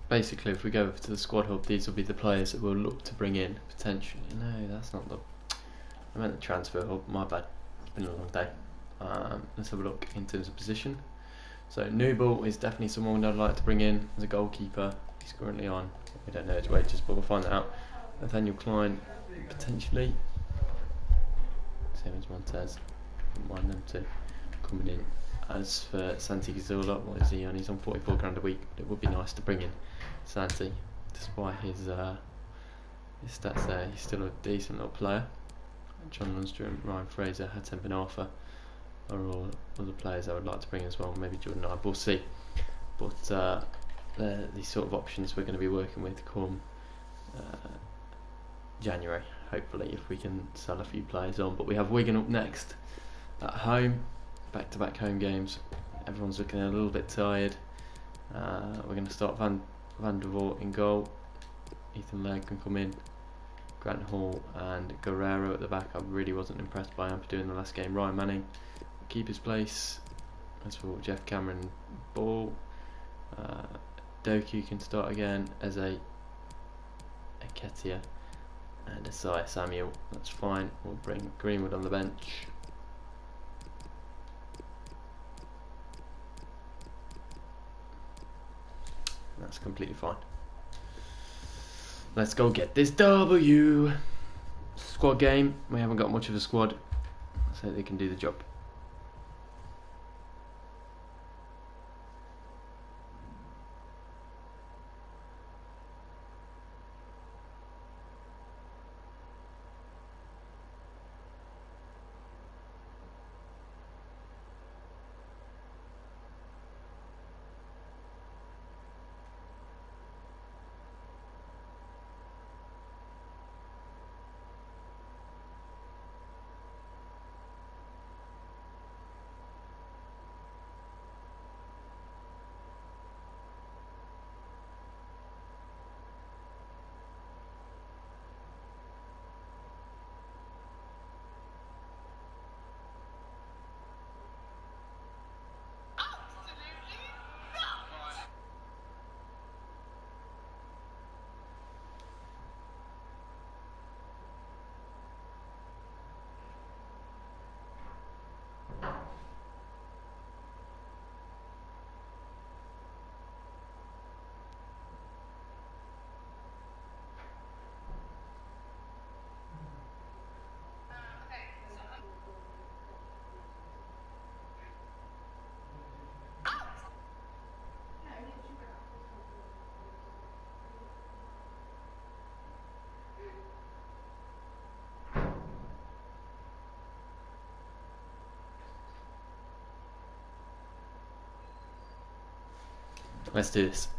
basically, if we go over to the squad hub, these will be the players that we'll look to bring in potentially. No, that's not the. I meant the transfer hub. My bad. It's been a long day. Let's have a look in terms of position. So Newball is definitely someone I'd like to bring in as a goalkeeper. He's currently on. We don't know his wages, but we'll find that out. Nathaniel Klein potentially. Simmons Montez. Wouldn't mind them two coming in. As for Santi Cazorla, what is he on? He's on 44 grand a week, but it would be nice to bring in Santi, despite his stats there. He's still a decent little player. John Lundstrom, Ryan Fraser, Hatem Ben Arfa are all other players I would like to bring as well. Maybe Jordan Ibe, we'll see. But they're the sort of options we're going to be working with come January, hopefully, if we can sell a few players on. But we have Wigan up next at home. Back-to-back home games. Everyone's looking a little bit tired. We're going to start Van der Voort in goal. Ethan Laird can come in. Grant Hall and Guerrero at the back. I really wasn't impressed by Ampadu in the last game. Ryan Manning keep his place. As for Jeff Cameron, Ball. Doku can start again as a Ketia and Isaiah Samuel. That's fine. We'll bring Greenwood on the bench. That's completely fine. Let's go get this W. Squad game. We haven't got much of a squad, so they can do the job. Let's do this.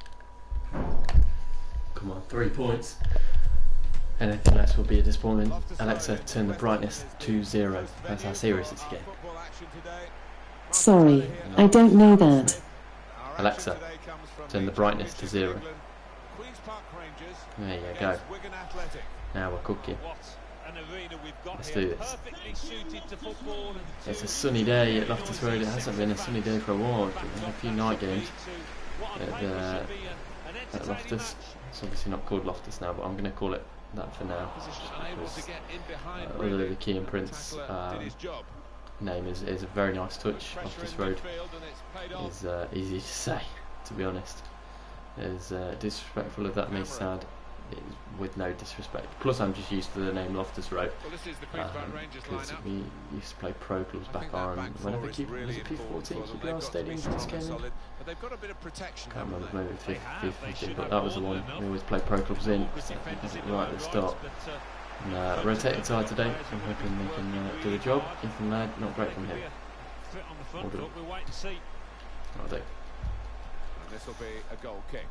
Come on, 3 points. Anything less will be a disappointment. Alexa, turn the brightness to 0. That's how serious it's getting. Sorry, I don't know that. Alexa, turn the brightness to 0. There you go. Now we're cooking. Let's do this. It's a sunny day at Loftus Road. It hasn't been a sunny day for a while. We've had a few night games at Loftus. It's obviously not called Loftus now, but I'm going to call it that for now. Because Oliver Key and Prince name is a very nice touch. Loftus Road is easy to say, to be honest. As disrespectful as that may sound, with no disrespect. Plus, I'm just used to the name Loftus Road because we used to play pro clubs back on whenever was it P14 QPR Stadium just came in. Can't remember, maybe 15, but that was the one we always play pro clubs in because I think it right at the start. And rotating side today, I'm hoping they can do the job. Ethan Laird, not great from him. I'll do. This will be a goal kick.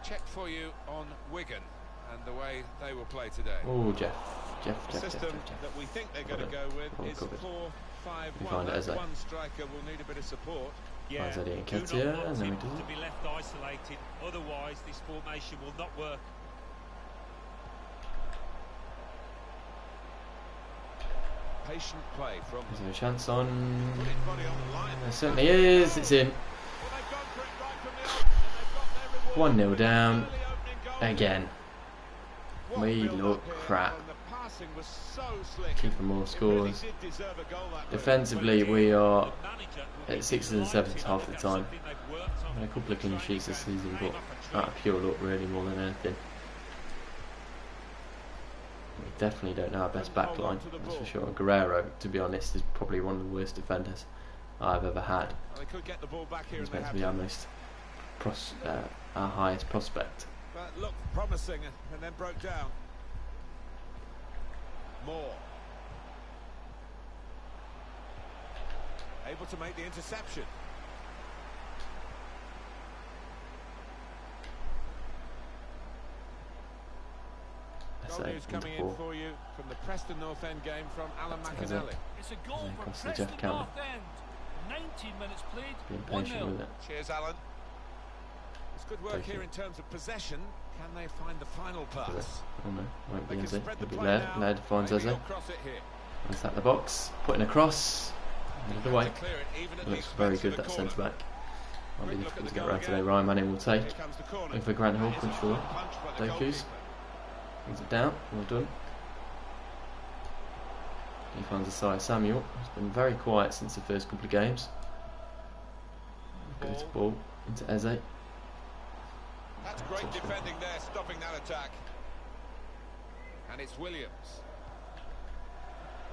Check for you on Wigan and the way they will play today. Oh, Jeff. The system that we think they're going to go with is 4-5-1. One striker will need a bit of support. Yeah, do not want him to be left isolated. Otherwise, this formation will not work. Patient play from. Is there a chance on? There certainly is. It's in. 1-0 down. Again. We look crap. Kiefer Moore scores. Defensively, we are at 6th and 7th half the time. A couple of clean sheets this season, but out of pure luck, really, more than anything. We definitely don't know our best back line, that's for sure. Guerrero, to be honest, is probably one of the worst defenders I've ever had. He's meant to be our highest prospect. But looked promising and then broke down. Moore. Able to make the interception. Goal news coming in for you from the Preston North End game from Alan McAnally. It's a goal for Preston North End. 19 minutes played. 1-0. Cheers, Alan. It's good work here in terms of possession. Can they find the final pass? Oh no, won't be Eze. It'll be Laird. Laird finds Eze. Is that the box? Putting a cross. Out of the way. Looks very good, that centre back. Might be difficult to get around today. Ryan Manning will take. Going for Grant Hill, control. Doku's. Brings it down. Well done. He finds Isaiah Samuel. He's been very quiet since the first couple of games. Goes ball into Eze. That's great defending there, stopping that attack. And it's Williams.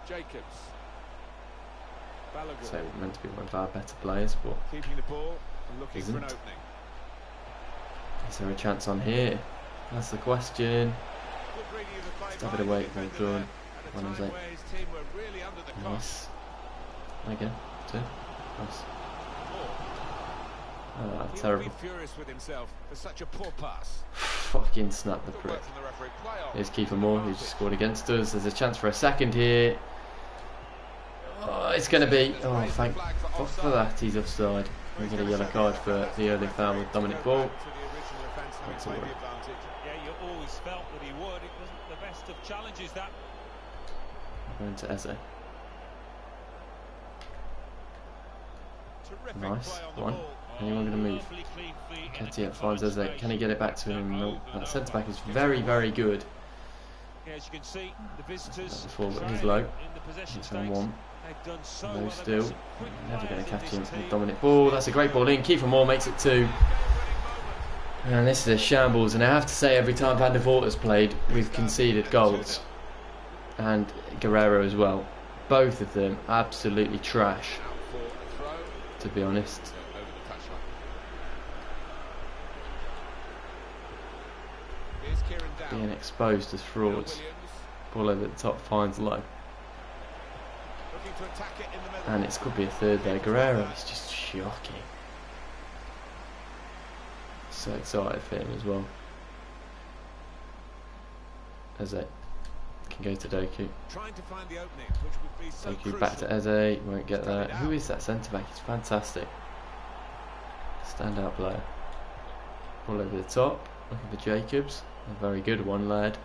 Jacobs. Balogun. So meant to be one of our better players, but keeping the ball and looking for an opening. Is there a chance on here? That's the question. Stab it away, well done. One is it? Nice. Again, 2. Nice. Oh, terrible. Furious with himself for such a poor pass. Fucking snap the prick. Here's Kiefer Moore, who's scored against us. There's a chance for a second here. Oh, it's going to be. Oh, thank fuck for that. He's offside. We get a yellow card for the early foul with Dominic Ball. That's all right. Yeah, you always felt that he would. It wasn't the best of challenges, that. Going to Eze. Nice. One. Anyone going to move? Ketia finds Eze. Can he get it back to him? No. That centre back is very, very good. Yeah, as you can see, the visitors before, but he's low. It's on 1. Low still. Never going to catch him. Dominic Ball. That's a great ball in. Kiefer Moore makes it 2. And this is a shambles. And I have to say, every time Van der Voort has played, we've conceded goals. And Guerrero as well. Both of them absolutely trash, to be honest. Being exposed as frauds. Ball over the top, finds low. to attack it in the middle. And it could be a third there. Guerrero is just shocking. So excited for him as well. Eze can go to Doku. Trying to find the opening, which would be so Doku back to Eze, won't get there. Who is that centre back? He's fantastic. Standout player. Ball over the top, looking for Jacobs. A very good one, lad.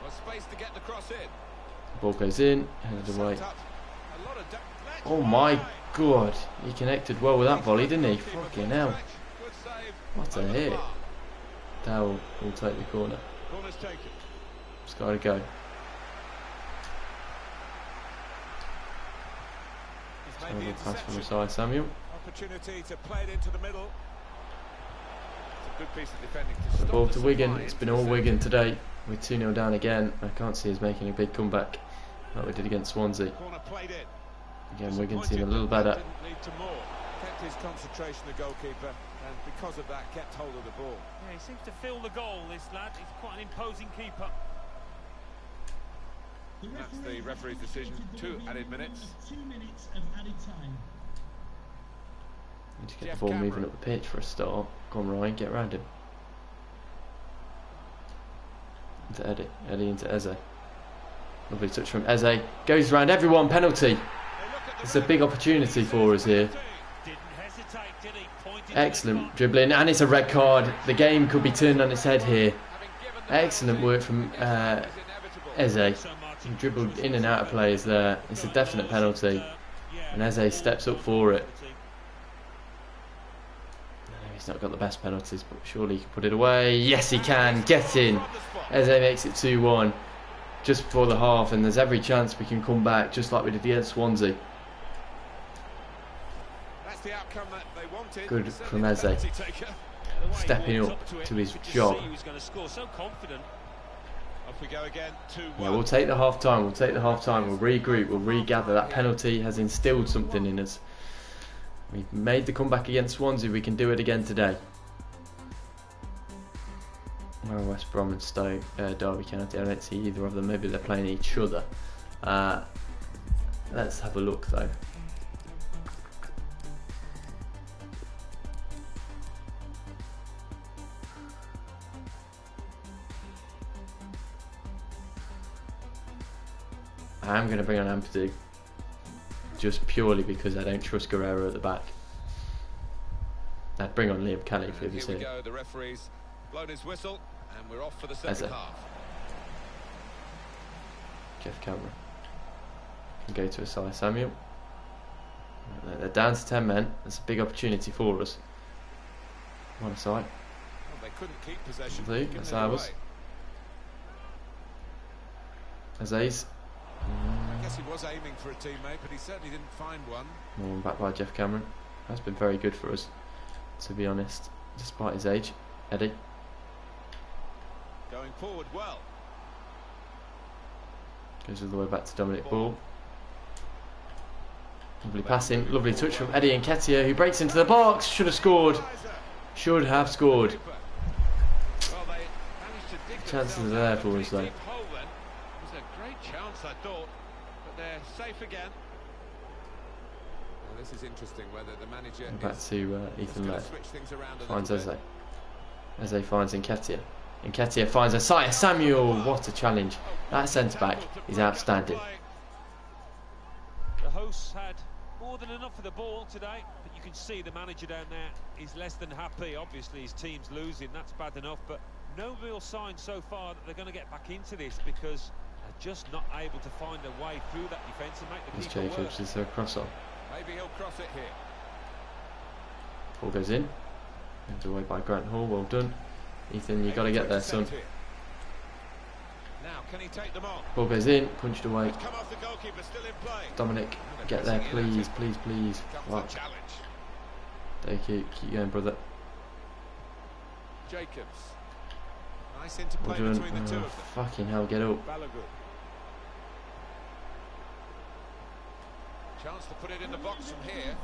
Well, space to get the cross in. The ball goes in, headed away. Oh my god, he connected well with that volley, didn't he? Fucking hell. What a hit. Dowell will take the corner. Corner's taken. It's got to go. Terrible pass from Isaiah Samuel. Opportunity to play it into the middle. It's a good piece of defending to The stop ball the to Wigan. supply It's into been all the Wigan centre. today. We're 2-0 down again. I can't see us making a big comeback like we did against Swansea. Corner played in. Again, Wigan seem a little better. Didn't lead to more. Kept his concentration, the goalkeeper, and because of that, kept hold of the ball. Yeah, he seems to feel the goal, this lad. He's quite an imposing keeper. That's the referee's decision. 2 added minutes. 2 minutes of added time. Need to get the ball moving up the pitch for a start. Go on, Ryan, get around him. Into Eddie. Eddie into Eze. Lovely touch from Eze. Goes round everyone. Penalty. It's a big opportunity for us here. Excellent dribbling, and it's a red card. The game could be turned on its head here. Excellent work from Eze. He dribbled in and out of players there. It's a definite penalty, and Eze steps up for it. He's not got the best penalties, but surely he can put it away. Yes, he can. Get in. Eze makes it 2-1 just before the half, and there's every chance we can come back just like we did against Swansea. That's the outcome that they wanted. Good from Eze. Stepping up to his job. He was going to score so confident. Off we go again. 2-1. Yeah, we'll take the half time. We'll take the half time. We'll regroup. We'll regather. That penalty has instilled something in us. We've made the comeback against Swansea. We can do it again today. Where are West Brom and Stoke, Derby County? I don't see either of them. Maybe they're playing each other. Let's have a look though. I am going to bring on Ampadu just purely because I don't trust Guerrero at the back. I'd bring on Liam Kelly if he was Here we here. go. The referee's blown his whistle, and we're off for the second half. Jeff Cameron can go to Isaiah Samuel. They're down to 10 men. That's a big opportunity for us. One aside. Well, they couldn't keep possession. That's ours. Azeez. I guess he was aiming for a teammate, but he certainly didn't find one. One back by Jeff Cameron. That's been very good for us, to be honest, despite his age. Eddie. Going forward well. Goes all the way back to Dominic Ball. Lovely passing, lovely touch from Eddie Nketiah, who breaks into the box. Should have scored. Should have scored. Well, they managed to dig Chances are themselves there out for of a us though. deep hole then. It was a great chance, I thought, but they're safe again. Well, this is interesting whether the manager Back is to Ethan gonna Laird. switch things around a Finds little Eze. bit. Eze finds Nketiah. Nketiah finds Isaiah Samuel. What a challenge. That centre back is outstanding. The hosts had more than enough of the ball today, but you can see the manager down there is less than happy. Obviously his team's losing, that's bad enough, but no real sign so far that they're going to get back into this because they're just not able to find a way through that defence and make the There's keeper work. Jacobs. Is there a cross on? Maybe he'll cross it here. Ball goes in. Moved away by Grant Hall. Well done. Ethan, you got to get there, son. Now, can he take them on? Ball goes in. Punched away. Come off the goalkeeper, still in play. Dominic, get there, please, please, please. Comes the challenge. Doku, keep going, brother. Jacobs. Nice Well interplay done. between the two Oh, of them. fucking hell, get up. Balogun. Chance to put it in the box from here.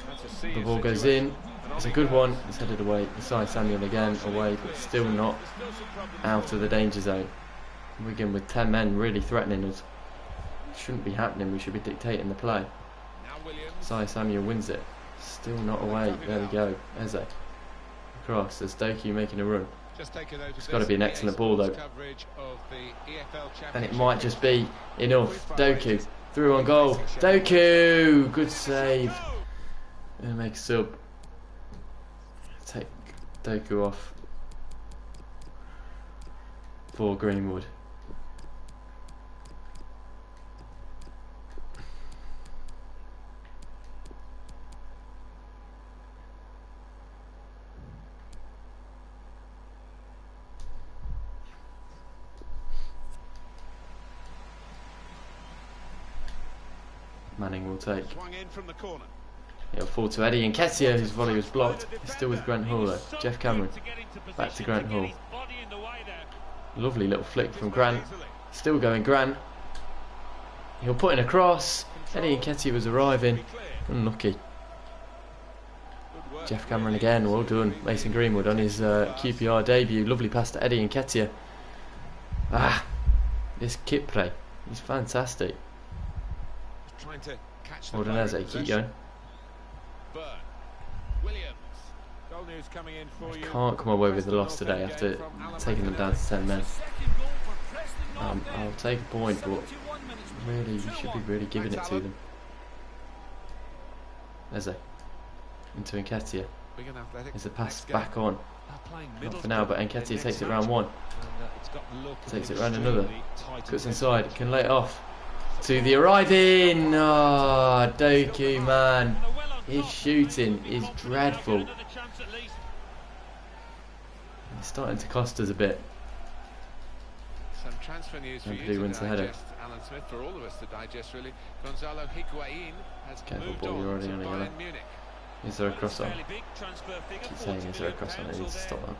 That's a seize The ball goes situation. in. And It's on a he good goes. one. It's headed away. Isaiah Samuel again away, but still not There's still some problems out of the danger zone. Wigan with 10 men really threatening us. shouldn't be happening. We should be dictating the play. Sai Samuel wins it. Still not away. There we go. Eze. Across. There's Doku making a run. It's got to be an excellent ball though. And it might just be enough. Doku. Through on goal. Doku! Good save. Gonna make a sub. Take Doku off for Greenwood. Manning will take. He'll fall to Eddie Nketiah, whose volley was blocked. He's still with Grant Hall though. Jeff Cameron. Back to Grant Hall. Lovely little flick from Grant. Still going Grant. He'll put in a cross. Eddie Nketiah was arriving. Unlucky. Jeff Cameron again. Well done. Mason Greenwood on his QPR debut. Lovely pass to Eddie Nketiah. Ah, this kit play. He's fantastic. Well done, Eze. Keep going. Can't come away with the loss today after taking them down to 10 men. I'll take a point, but really, we should be really giving it to them. Eze. Into Nketiah. Is the pass back on? Not for now, but Nketiah takes it round one. Takes it round another. Cuts inside. Can lay it off. To the arriving. Oh, Doku, man. His shooting is dreadful. It's starting to cost us a bit. Some transfer news for you wins the header. Alan Smith, for all of us to digest, really. Gonzalo Higuain has moved on to Bayern Munich. Is there a cross on? Keep saying, is there a cross on? It needs to stop that.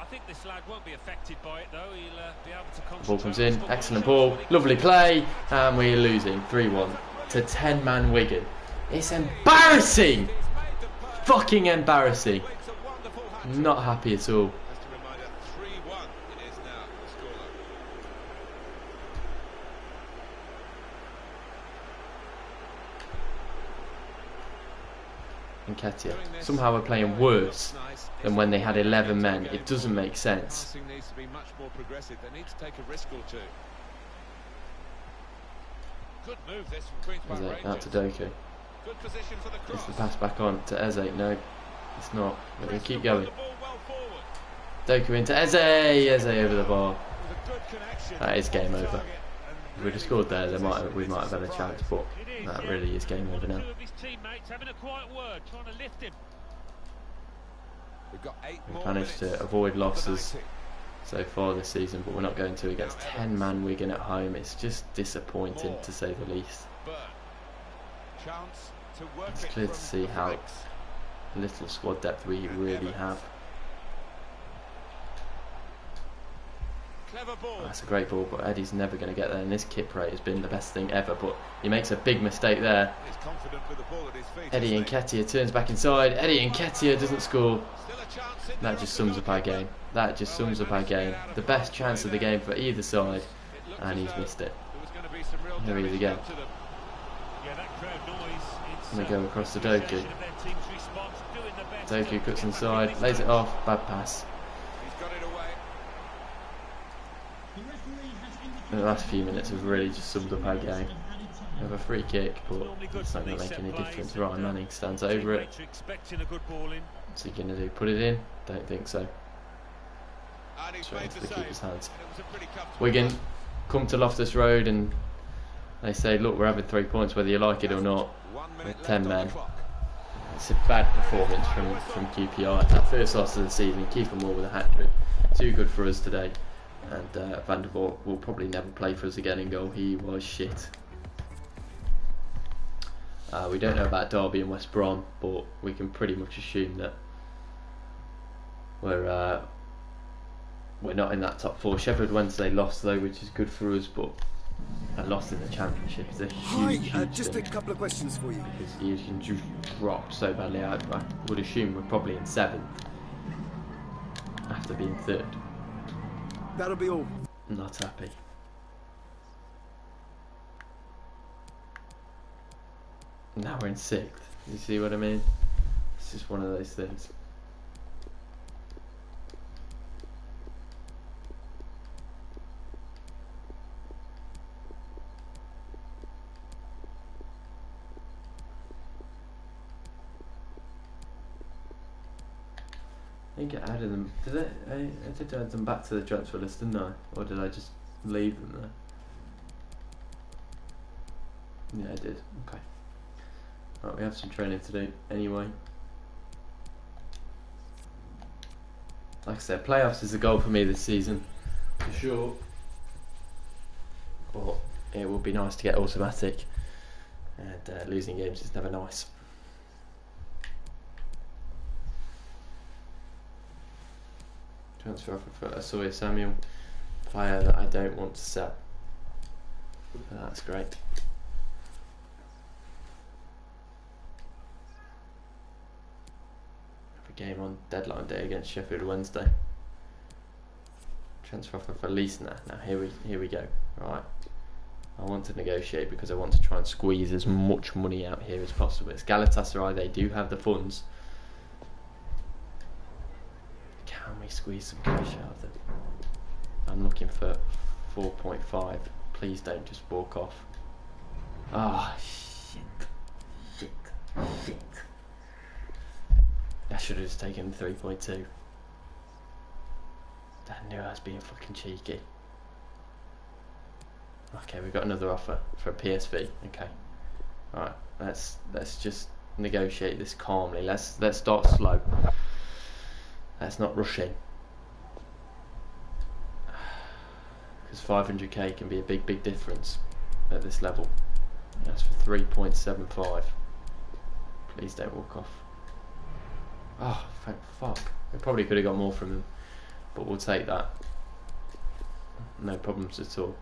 I think this lad won't be affected by it though. He'll be able to concentrate. The ball comes in, excellent ball, lovely play, and we're losing 3-1 to 10-man Wigan. It's embarrassing! Fucking embarrassing. Not happy at all. Nketiah. Somehow we're playing worse than when they had 11 men. It doesn't make sense. Needs to be much more progressive. They need to take a risk or two. Good move this from Queen's Park Rangers. Out to Doku. Good position for the cross. It's the pass back on to Eze. No, it's not. We're going to keep going. Doku into Eze. Eze over the bar. That is game over. If we'd have scored there, we might have had a chance, but that really is game over now. We've managed to avoid losses so far this season, but we're not going to against 10-man Wigan at home. It's just disappointing to say the least. It's clear to see how little squad depth we really have. That's a great ball, but Eddie's never going to get there, and this kip rate has been the best thing ever, but he makes a big mistake there. Eddie Nketiah turns back inside. Eddie Nketiah doesn't score. That just sums up our game. That just sums up our game. The best chance of the game for either side, and he's missed it. Here he is again. Going to go across to Doku. Doku cuts inside, lays it off, bad pass. The last few minutes have really just summed up our game. We have a free kick, but it's not going to make any difference. Ryan Manning stands over it. What's he going to do? Put it in? Don't think so. Straight into the keeper's hands. Wigan come to Loftus Road and they say, look, we're having 3 points whether you like it or not. With 10 men. It's a bad performance from QPR. That first loss of the season, Kiefer Moore with a hat-trick. Too good for us today. And Van der Voort will probably never play for us again in goal. He was shit. We don't know about Derby and West Brom, but we can pretty much assume that we're not in that top four. Sheffield Wednesday lost though, which is good for us, but a loss in the Championship is a huge just thing. a couple of questions for you. Because you can just drop so badly. I would assume we're probably in 7th after being 3rd. That'll be all. Not happy. Now we're in 6th. You see what I mean? It's just one of those things. I think I added them. I did add them back to the transfer list, didn't I? Or did I just leave them there? Yeah, I did. Okay. Right, we have some training to do anyway. Like I said, playoffs is the goal for me this season, for sure. But it would be nice to get automatic, and losing games is never nice. Transfer offer for Asoya Samuel, player that I don't want to sell. But that's great. Have a game on deadline day against Sheffield Wednesday. Transfer offer for Leesner. Now here we go. Right. I want to negotiate because I want to try and squeeze as much money out here as possible. It's Galatasaray, they do have the funds. Can we squeeze some cash out of them? I'm looking for 4.5. Please don't just walk off. Ah, shit. I should have just taken 3.2. I knew I was being fucking cheeky. Okay, we've got another offer for a PSV. Okay, all right. Let's just negotiate this calmly. Let's start slow. Let's not rush in, because 500k can be a big difference at this level. That's for 3.75. Please don't walk off. Oh, thank fuck. We probably could have got more from him, but we'll take that. No problems at all.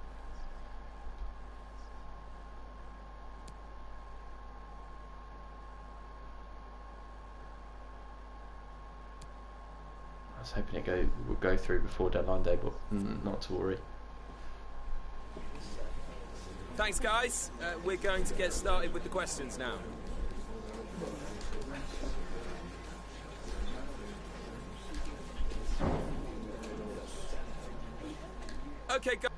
I was hoping it would go through before deadline day, but not to worry. Thanks, guys. We're going to get started with the questions now. Okay, go.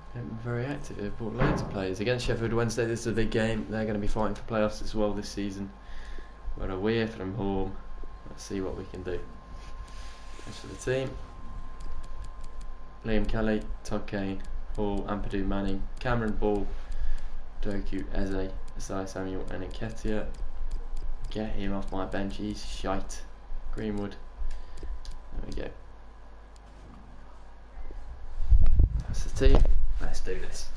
Very active. They've bought loads of players against Sheffield Wednesday. This is a big game. They're going to be fighting for playoffs as well this season. We're away from home. Let's see what we can do. As for the team, Liam Kelly, Todd Kane, Hall, Ampadu, Manning, Cameron Ball, Doku, Eze, Asai Samuel and Nketiah. Get him off my bench, he's shite. Greenwood. There we go. That's the team. Let's do this.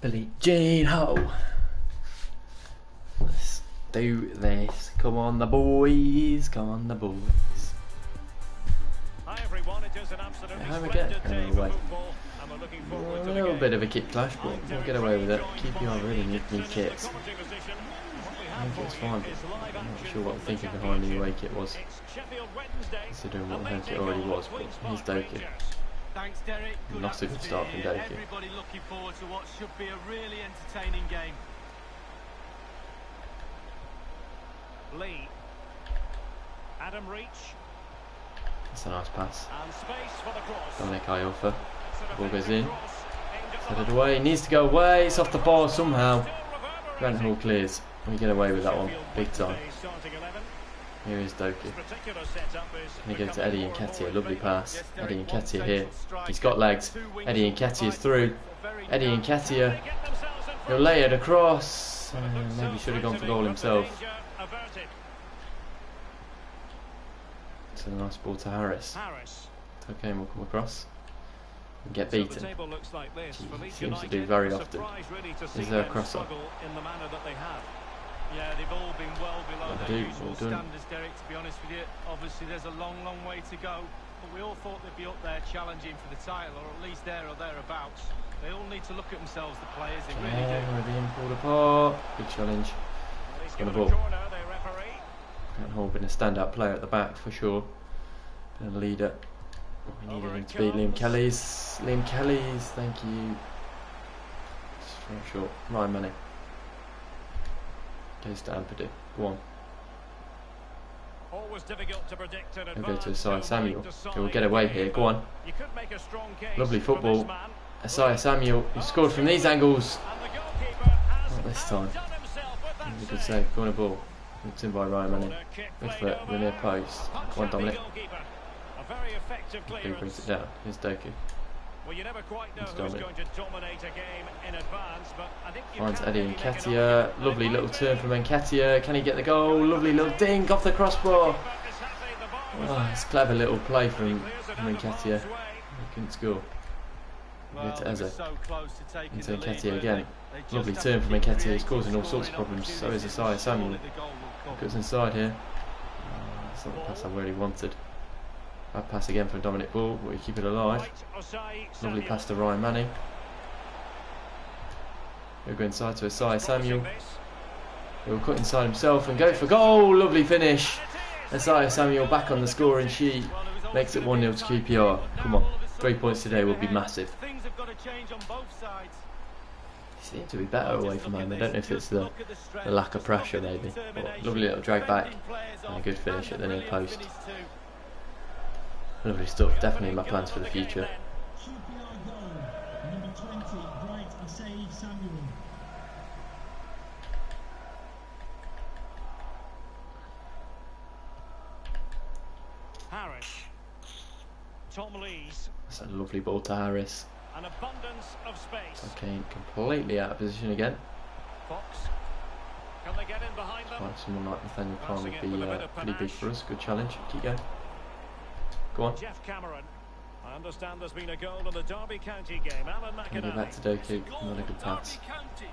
Billie Jean Ho. Let's do this. Come on the boys. Come on the boys. Hi everyone, it is an absolutely splendid day for football, and we're looking forward to a little bit of a kit clash, but we'll get away with it. Keep you on really new kits. I think it's fine, but I'm not sure what I'm thinking behind the away kit was, considering what the home kit already was. But here's Doku. Thanks, Derek. Not a good start from Doku. Everybody looking forward to what should be a really entertaining game. Lee. Adam Reach. That's a nice pass. And space for the cross. Dominic Iorfa. Ball goes in. Set it away. Needs to go away. It's off the bar somehow. Grant Hall clears. We get away with that one big time. Here is Doku. Going to go to Eddie Nketiah. Lovely pass. Eddie Nketiah here. He's got legs. Eddie Nketiah is through. Eddie Nketiah. He'll lay it across. Maybe should have gone for goal himself. It's a nice ball to Harris. Okay, we'll come across. and get beaten. He seems to do very often. Is there a crosser? Yeah, they've all been well below their usual done. standards, Derek, to be honest with you. Obviously, there's a long, long way to go, but we all thought they'd be up there challenging for the title, or at least there or thereabouts. They all need to look at themselves, the players, they really do. We're being pulled apart. Good challenge. It's going to ball. Grant Hall been a standout player at the back for sure. Been a leader. We needed him to beat Liam Kelly's. Liam Kelly's, thank you. Just short. Ryan Manning. Goes to Ampadu. Go on. Always difficult to predict in We'll go to advance. Asai Samuel. He will get away here. Go on. You could make a strong case Lovely for football. this man. Asai Samuel, who scored from these angles. And the goalkeeper has Not this time. outdone himself with that That was a good save. save. Corner ball. It's in by Ryan Manning. Corner kick Good played foot. over. We're near post. Punch Go on, at the Dominic. goalkeeper. A very effective Who clearance. brings it down? Here's Doku. Well, you never quite know It's who's Dominic. going to dominate a game in advance, but I think you Finds can Eddie maybe make an Nketiah. argument that Lovely it little might turn be. from Nketiah. Can he get the goal? Lovely little dink off the crossbar. Keeper is happy the ball was Oh, there. it's a clever little play from Clears it out of Nketiah. harm's way. He couldn't score. Well, Go to they were Eze. so close to taking Into the lead, Nketiah weren't again. they? They just Lovely have turn to from keep Nketiah. He's creating causing all sorts of scoring problems. So is opportunities. Asai Samuel. Surely the goal will come. Goes inside here. That's not the pass I really wanted. Bad pass again from Dominic Ball, but we keep it alive. Right, Asai Lovely Samuel. pass to Ryan Manning. He'll go inside to Asai Samuel. Crossing this. He'll cut inside himself and go for goal. Lovely finish. Asai Samuel back on the scoring sheet. Makes it 1-0 to QPR. Come on. 3 points today would be massive. Things have got to change on both sides. He seemed to be better away from home. I don't know if it's the lack of pressure maybe. But lovely little drag back and a good finish at the near post. Lovely stuff. Definitely in my plans for the future. QPR goal, number 20, Bright Asai Samuel. Harris. Tom Lees. That's a lovely ball to Harris. An abundance of space. Okay, completely out of position again. Fox. Can they get in behind them? Find someone like Nathaniel Khan Passing would it be with a bit of pretty big panache. for us. Good challenge. Keep going. Go on. Jeff Cameron. I understand there's been a goal in the Derby County game. Alan Can we go back McAnally. to Doku? Not a good pass. County.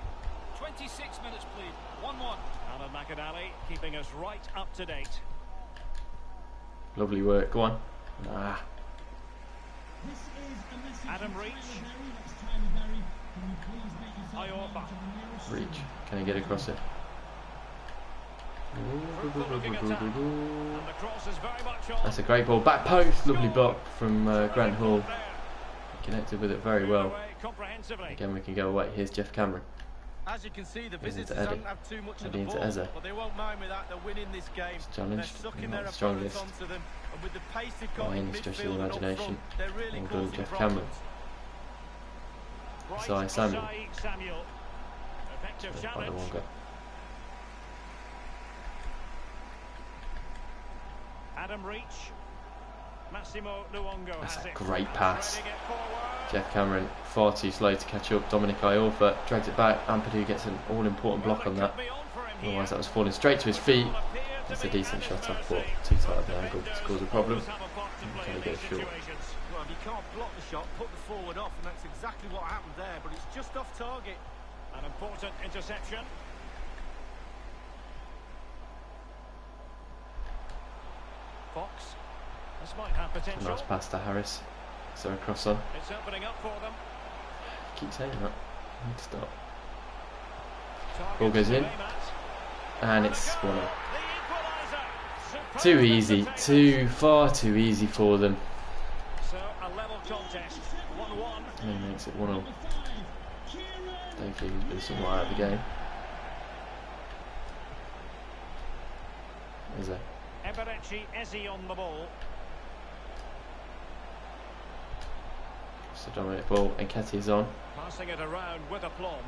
26 minutes played. 1-1. Alan McAnally keeping us right up to date. Lovely work. Go on. Ah, This is a message Adam from Reach. Tyler Berry. That's Tyler Berry. Can you please make yourself Iorfa. known to the nearest Reach. swimmer? Can he get across it? Fruitful looking attack. And the cross is very much on. That's a great ball. Back post. Lovely block from Grant Hall. Connected with it very well. Comprehensively. Again, we can go away. Here's Jeff Cameron. As you can see, the Here's visitors into Eddie. don't have too much of Eddie the into ball, Eze. but they won't mind with that. They're winning this game. Challenged. They're sucking Not their the opponents strongest. onto them, and with the pace they've got Oh, in in stretch of the midfield and up imagination. front, they're really Well done, causing Jeff problems. Right, Asai Samuel. Asai Samuel. Effective By the challenge. one go. Adam Reach. Massimo Luongo That's has a it. great pass. Threading it forward. Jeff Cameron far too slow to catch up. Dominic Iorfa drags it back. Ampadu gets an all-important block on that. Could be on for him here. Otherwise, that was falling straight to his feet. Will appear to That's a be decent shot up, but adversary. too tight of the angle to cause a problem. Have a part to play Can he in get these a shot? situations. Well, if you can't block the shot, put the forward off, and that's exactly what happened there, but it's just off target. An important interception. Fox. This might have potential. Nice pass to Harris. Is there a cross on? It's opening up for them. Keep saying that. I need to stop. Target Ball goes in. to aim at. And it's 1-0. The equaliser. Too Superb easy. entertainment. Far too easy for them. So a level contest. 1-1. And he makes it 1-0. Number 5, Kieran. Don't think he's been somewhat out of the game. Is it? Eberechi Eze on the ball. So Dominic Ball. Nketiah's on. Passing it around with aplomb.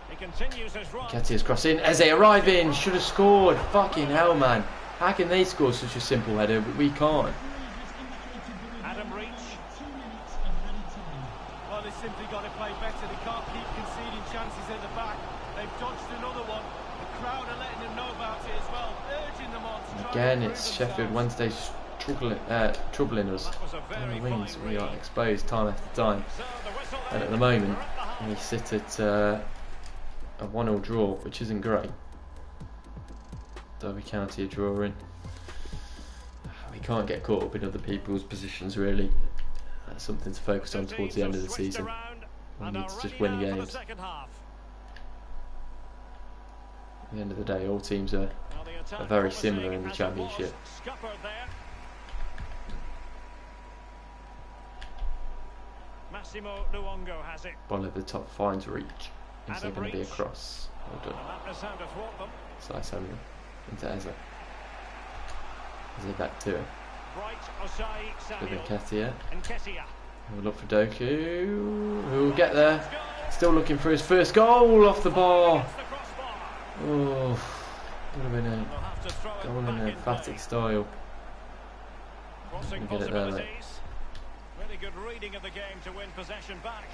He continues his run. Nketiah's crossing. Eze arriving. Should have scored. Fucking hell, man. How can they score such a simple header, but we can't? Adam Reach. 2 minutes of added time. Well, they simply got to play better. They can't keep conceding chances at the back. They've dodged another one. The crowd are letting them know about it as well, urging them on to try Again, and it's improve Sheffield themselves. Wednesday troubling us on the wings. We are exposed time after time, and at the moment we sit at a 1-1 draw, which isn't great. Derby County are drawing. We can't get caught up in other people's positions really. That's something to focus on towards the end of the season. We need to just win games. At the end of the day, all teams are very similar in the Championship. Ball over the top finds reach. Is there going to be a cross? Well done. Sai Samuel into Eze. Eze back to him. With Nketiah. We'll look for Doku, who will get there. Still looking for his first goal off the bar. Oh, would have been a goal in an emphatic style. Get it there, mate. Really good reading of the game to win possession back.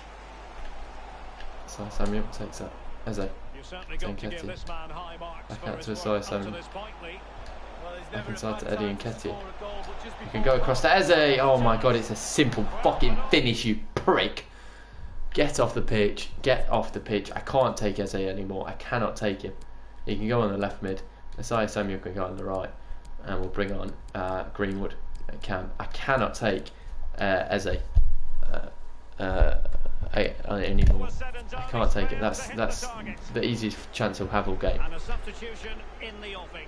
Sai Samuel takes that. Eze. Nketiah. Back out to Sai Samuel. Back inside to Eddie Nketiah. You can go across to Eze. Oh my god, it's a simple fucking finish, you prick. Get off the pitch. Get off the pitch. I can't take Eze anymore. I cannot take him. He can go on the left mid. Sai Samuel can go on the right. And we'll bring on Greenwood at Cam. I cannot take Eze anymore. I can't take it. That's the easiest chance he'll have all game. And a substitution in the offing.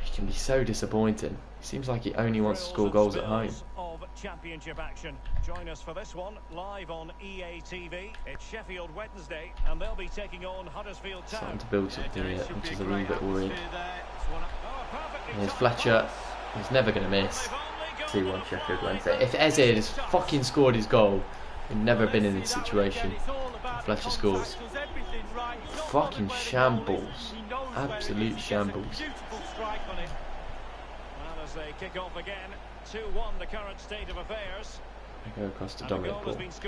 He can be so disappointing. It seems like he only wants to score goals at home. Of championship action. Join us for this one live on EA TV. It's Sheffield Wednesday, and they'll be taking on Huddersfield Town. Starting to build something here, which is a little bit worrying. Here's Fletcher. He's never going to miss. 2-1 Sheffield Wednesday. If Eze had fucking scored his goal, we'd never been in this situation. Fletcher scores. Fucking shambles. Absolute shambles. As they kick off again, 2-1 the current state of affairs. I go across to Dominic Ball. He goes into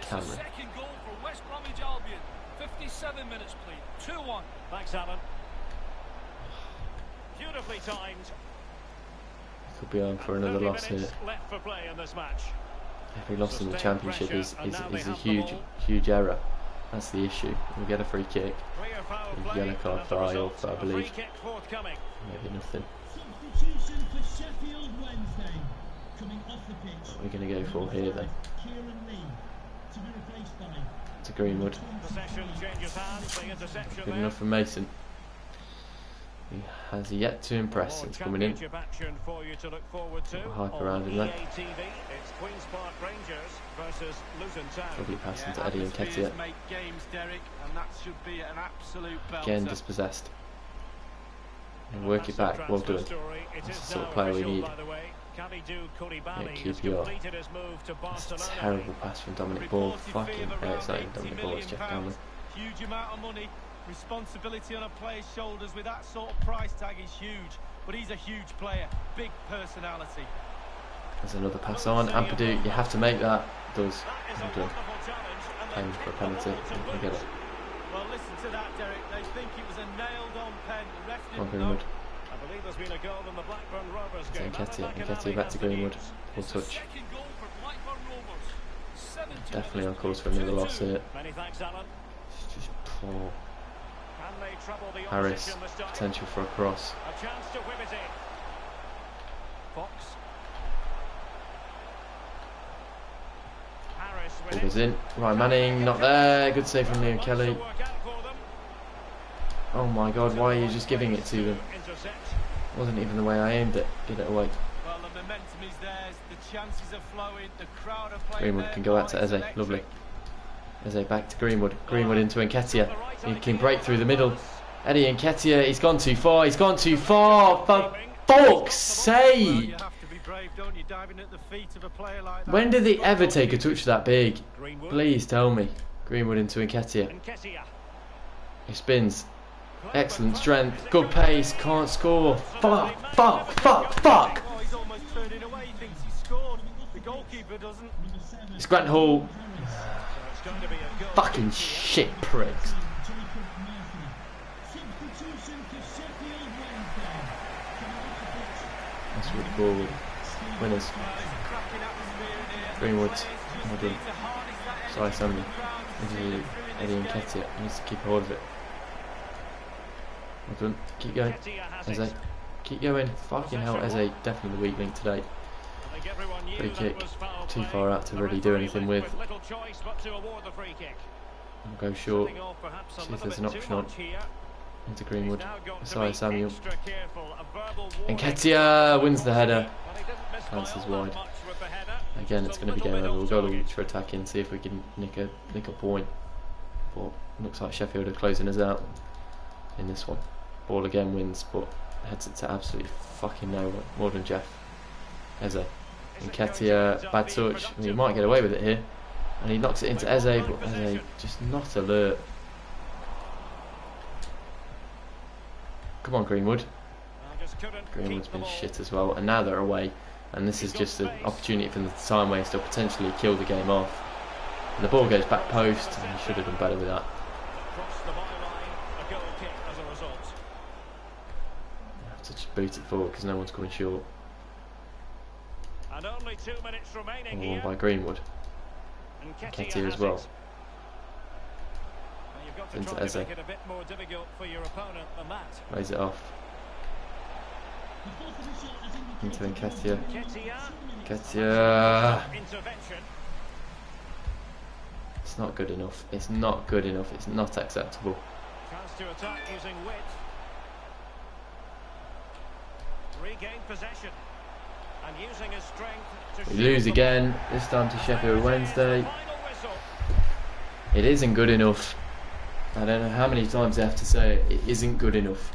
Cameron. Second goal for West Bromwich Albion. 57 minutes played. 2-1. Thanks, Alan. Beautifully timed. Could be on for another loss here. Left for play in this match. Every loss in the Championship is a huge error. That's the issue. We get a free kick. A yellow card for Ayolf, I believe. Maybe nothing. Substitution for Sheffield Wednesday. Coming off the pitch. What are we going to go for here then? To be replaced by To Greenwood. Good enough for Mason. He has yet to impress since coming in. Hype around him there. Probably passing to Eddie Nketiah. Again dispossessed. And work it back, well done. That's the sort of player we need. Yeah, keep you up. That's a terrible pass from Dominic Ball. Fucking hell, it's not even Dominic Ball, it's Jeff Cameron. Huge amount of money. Responsibility on a player's shoulders with that sort of price tag is huge, but he's a huge player, big personality. There's another pass on. Ampadu, you have to make that. Does. Well done. Paying for a penalty. We get it. Well, listen to that, Derek. They think it was a nailed-on pen. The ref didn't Greenwood. know. I believe there's been a goal in the Blackburn Rovers game. Nketiah back to Greenwood. Full touch. Definitely on course for another loss here. Many thanks, Alan. It's just poor. Harris, potential for a cross. A chance to whip it in. Fox. Harris with Ball goes in. Ryan Manning, not there. Good save from Liam Kelly. Oh my god, why are you just giving it to them? Wasn't even the way I aimed it. Get it away. Well, the momentum is theirs. The chances are flowing. The crowd are playing. Greenwood can go out to Eze. Lovely. Eze back to Greenwood. Greenwood into Nketiah. He can break through the middle. Eddie Nketiah, he's gone too far. He's gone too far. For fuck's sake! When did they ever take a touch that big? Please tell me. Greenwood into Nketiah. He spins. Excellent strength. Good pace. Can't score. Fuck. Fuck. Fuck. Fuck. It's Grant Hall. Fucking shit pricks. That's what the ball winners. Greenwood, well done. Sorry, Sammy. Eddie and Ketia needs to keep hold of it. Well done. Keep going. Eze. Keep going. Fucking hell, Eze. Definitely the weak link today. Free kick. Too far out to really do anything with. I'll go short. See if there's an option on. Into Greenwood. Sorry, Samuel. And Ketia wins the header. Bounces wide. Again, it's going to be game over. We'll go to ultra attacking, see if we can nick a point. But looks like Sheffield are closing us out in this one. Ball again wins, but heads it to absolutely fucking nowhere. More than Jeff. Eze. And Ketia, bad touch. He might get away with it here. And he knocks it into Eze, but Eze just not alert. Come on, Greenwood. Greenwood's been shit as well, and now they're away. And this is just an opportunity for them to time waste or potentially kill the game off. And the ball goes back post, and he should have done better with that. You have to just boot it forward because no one's coming short. And only 2 minutes remaining here. By Greenwood. And Ketia as well. Into Eze. Raise it off. Into Nketiah. Nketiah. It's not good enough. It's not good enough. It's not acceptable. Chance to attack using width. Regain possession. And using his strength to we lose again. This time to Sheffield Wednesday. It isn't good enough. I don't know how many times I have to say it. It isn't good enough.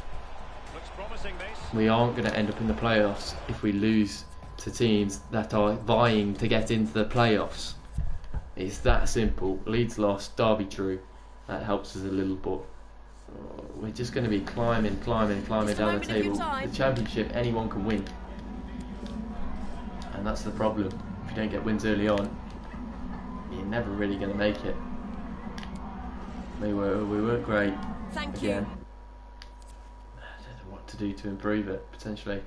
We aren't going to end up in the playoffs if we lose to teams that are vying to get into the playoffs. It's that simple. Leeds lost, Derby drew. That helps us a little, but we're just going to be climbing down the table. The Championship, anyone can win. And that's the problem. If you don't get wins early on, you're never really going to make it. We weren't great. Thank again. You. I don't know what to do to improve it. Potentially,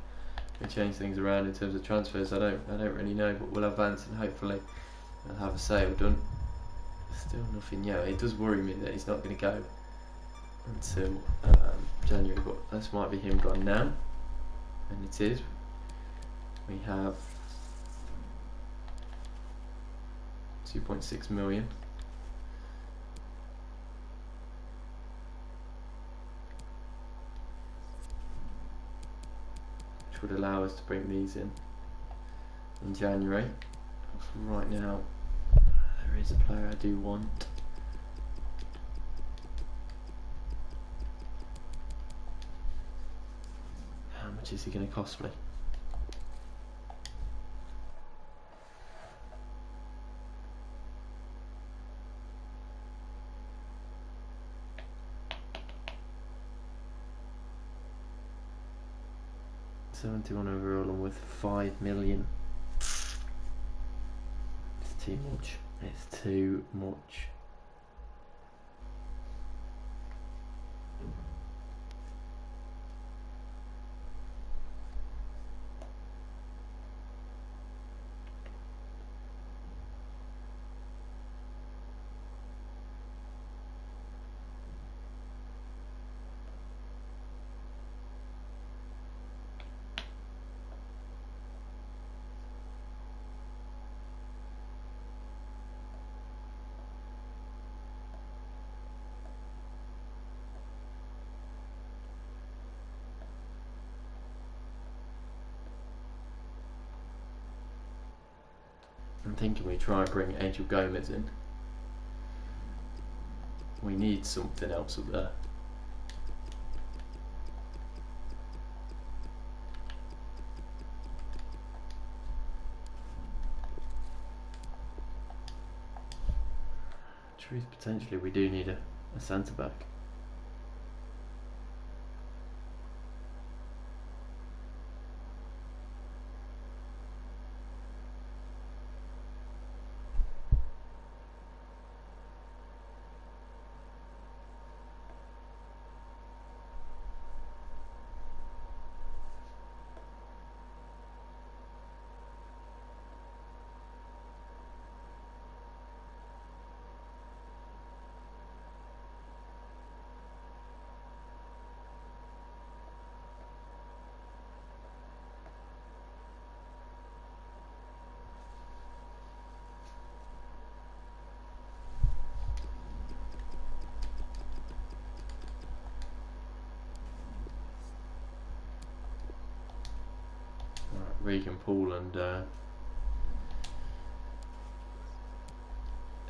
we change things around in terms of transfers. I don't really know, but we'll advance and hopefully we'll have a sale done. Still nothing yet. It does worry me that he's not going to go until January, but this might be him gone now, and it is. We have 2.6 million. Which would allow us to bring these in January. Right now, there is a player I do want. How much is he going to cost me? $71 overall and worth 5 million. It's too much. It's too much. I'm thinking we try and bring Angel Gomez in. We need something else up there. Truth, potentially we do need a centre back. Regan Paul and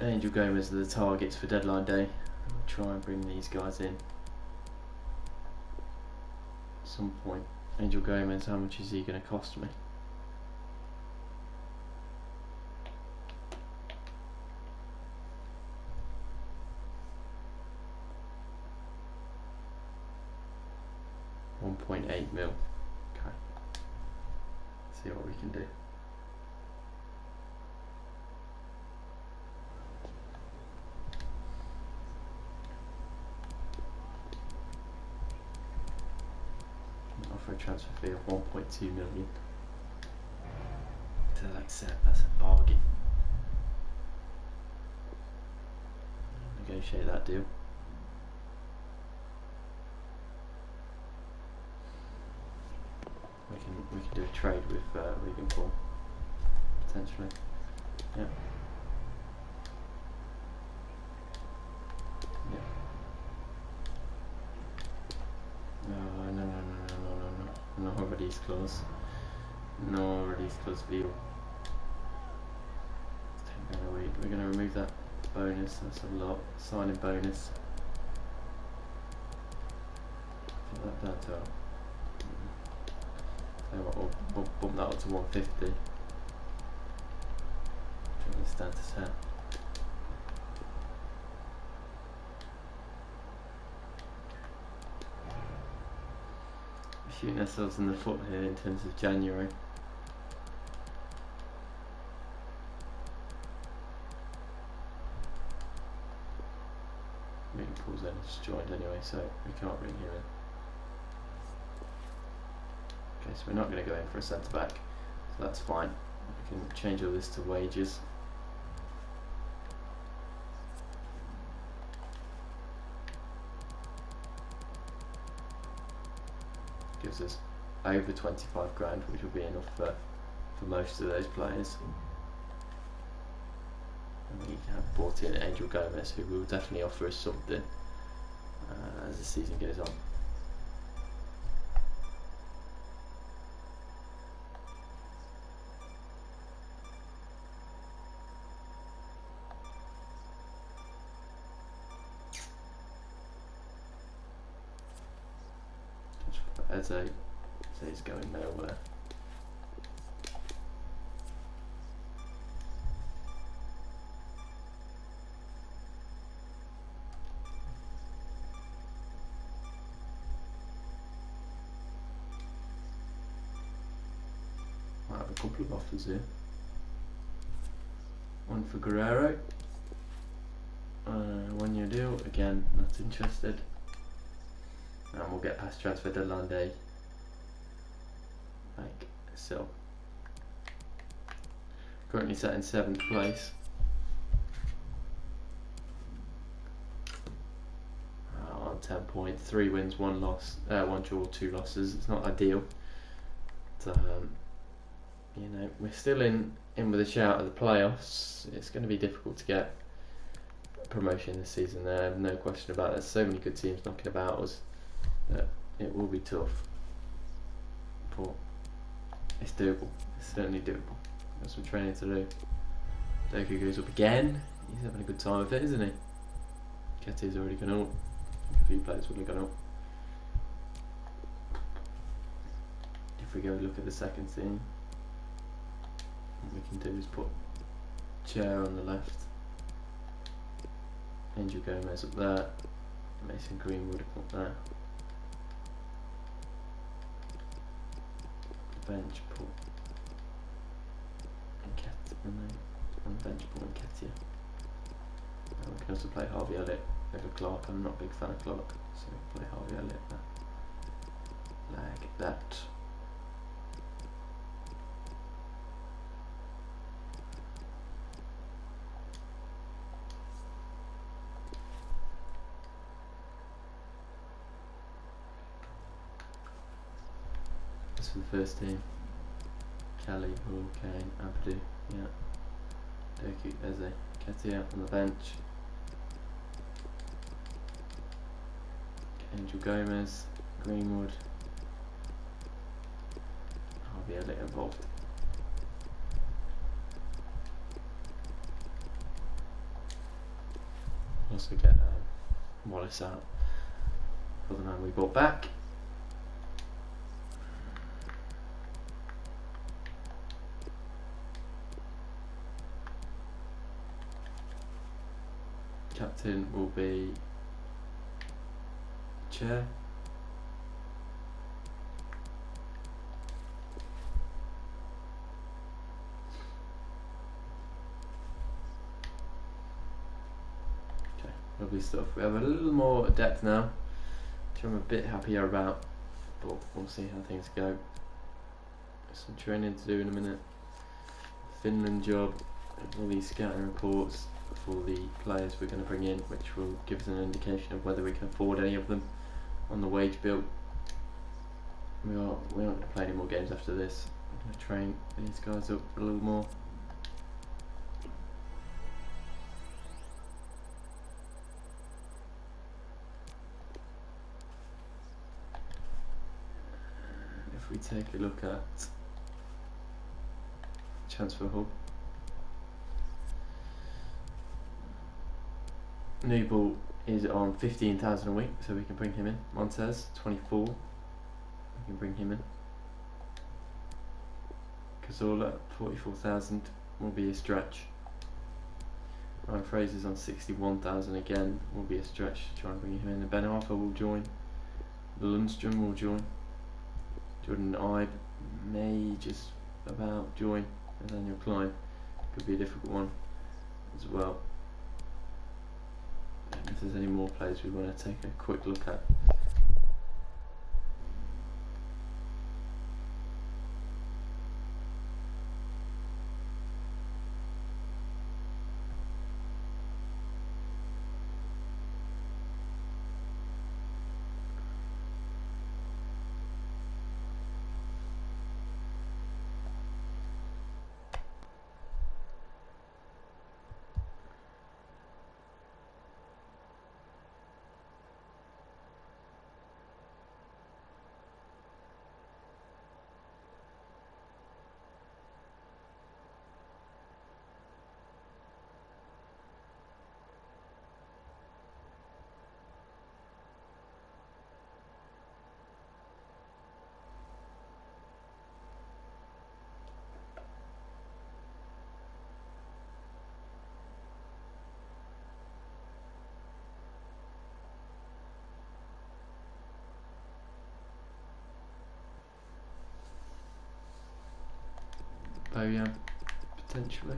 Angel Gomez are the targets for deadline day. I'll try and bring these guys in at some point. Angel Gomez, how much is he going to cost me? £1.8 mil. Okay. See what we can do. Offer a transfer fee of 1.2 million. So that's a bargain. Negotiate that deal. We can do a trade with Regan Paul potentially. Yeah. Yeah. No release clause. No release clause deal. We're going to remove that bonus. That's a lot. Signing bonus. Put that down to. We'll bump that up to 150. Bring this down to 10. We're shooting ourselves in the foot here in terms of January. Regan Paul's only just joined anyway, so we can't bring him in. Okay, so we're not going to go in for a centre back, so that's fine. We can change all this to wages. Gives us over 25 grand, which will be enough for most of those players. And we have brought in Angel Gomez, who will definitely offer us something as the season goes on. Eze is going nowhere. I have a couple of offers here. One for Guerrero. 1 year deal. Again, not interested. And we'll get past transfer deadline day like so. Currently set in 7th place. On 10 points, 3 wins, 1 loss, 1 draw, 2 losses. It's not ideal. But, you know, we're still in with a shout at the playoffs. It's going to be difficult to get promotion this season. There, no question about it. There's so many good teams knocking about us. It will be tough, but it's doable. It's certainly doable. Got some training to do. Doku goes up again. He's having a good time with it, isn't he? Ketty's already gone up. A few players would have gone up. If we go look at the second team, what we can do is put Chair on the left, Angel Gomez up there, Mason Greenwood up there. Bench Paul and Ket, and then on the bench Paul and Ketia. And we can also play Harvey Elliott over Clark. I'm not a big fan of Clark, so we play Harvey Elliott there. Like that. That's for the first team. Kelly, Hall, Kane, Abdu, yeah. Doku, Eze, Ketia on the bench. Angel Gomez, Greenwood, Harvey Elliott involved. also get Wallace out for the man we brought back. Captain will be Chair. Okay, lovely stuff. We have a little more depth now, which I'm a bit happier about, but we'll see how things go. There's some training to do in a minute. Finland job, all these scouting reports for the players we're going to bring in, which will give us an indication of whether we can afford any of them on the wage bill. We aren't going to play any more games after this. I'm going to train these guys up a little more. If we take a look at transfer hub, Newball is on 15,000 a week, so we can bring him in. Montez, 24, we can bring him in. Cazorla, 44,000, will be a stretch. Ryan Fraser's on 61,000 again, will be a stretch to try and bring him in. Ben Harper will join. Lundstrom will join. Jordan Ibe may just about join. Nathaniel Klein could be a difficult one as well. And if there's any more players we want to take a quick look at. Bojan, potentially.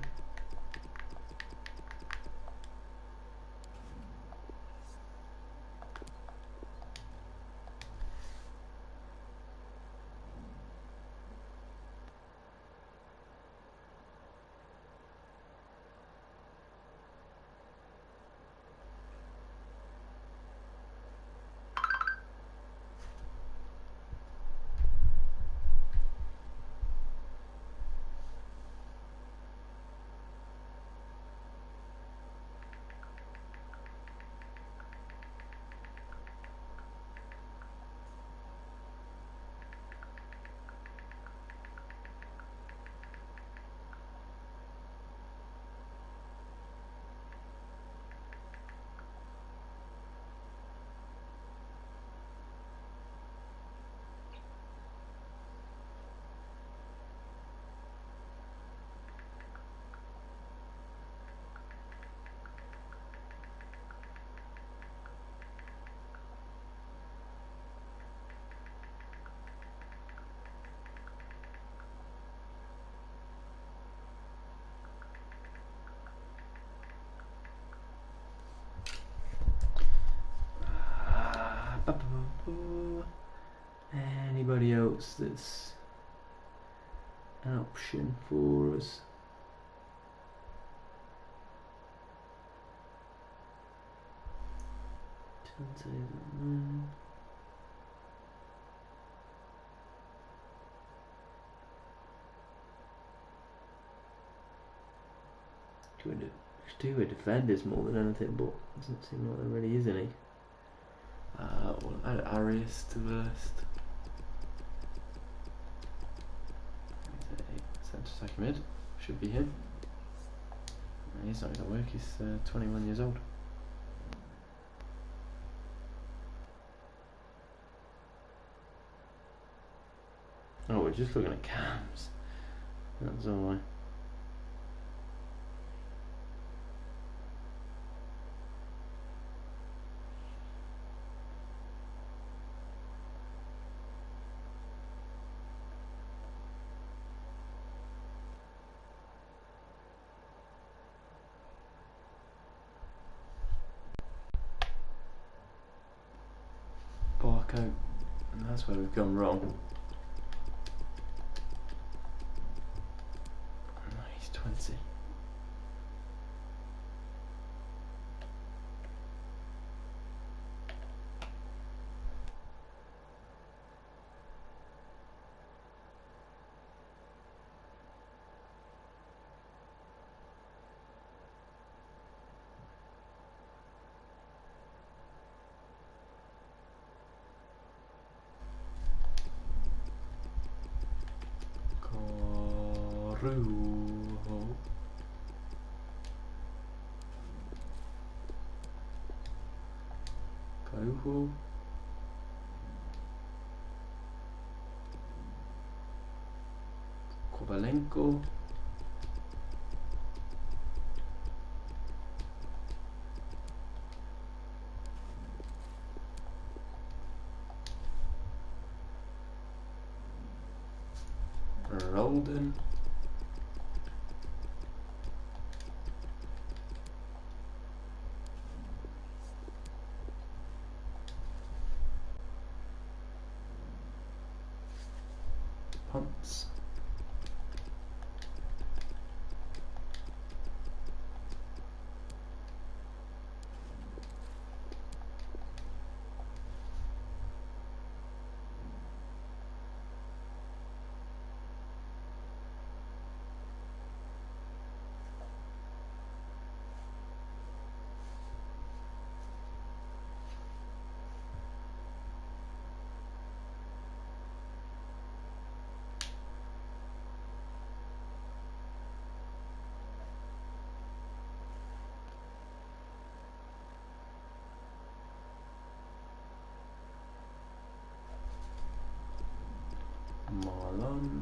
Anybody else that's an option for us? Two are defenders more than anything, but it doesn't seem like there really is any. We'll add Arias to the list. Centre attack mid, should be him. He's not going to work, he's 21 years old. Oh, we're just looking at cams. That's all. Barcode. And that's where we've gone wrong. No, he's 20. Karuho. Kovalenko. Rolden. Punts. Marlon.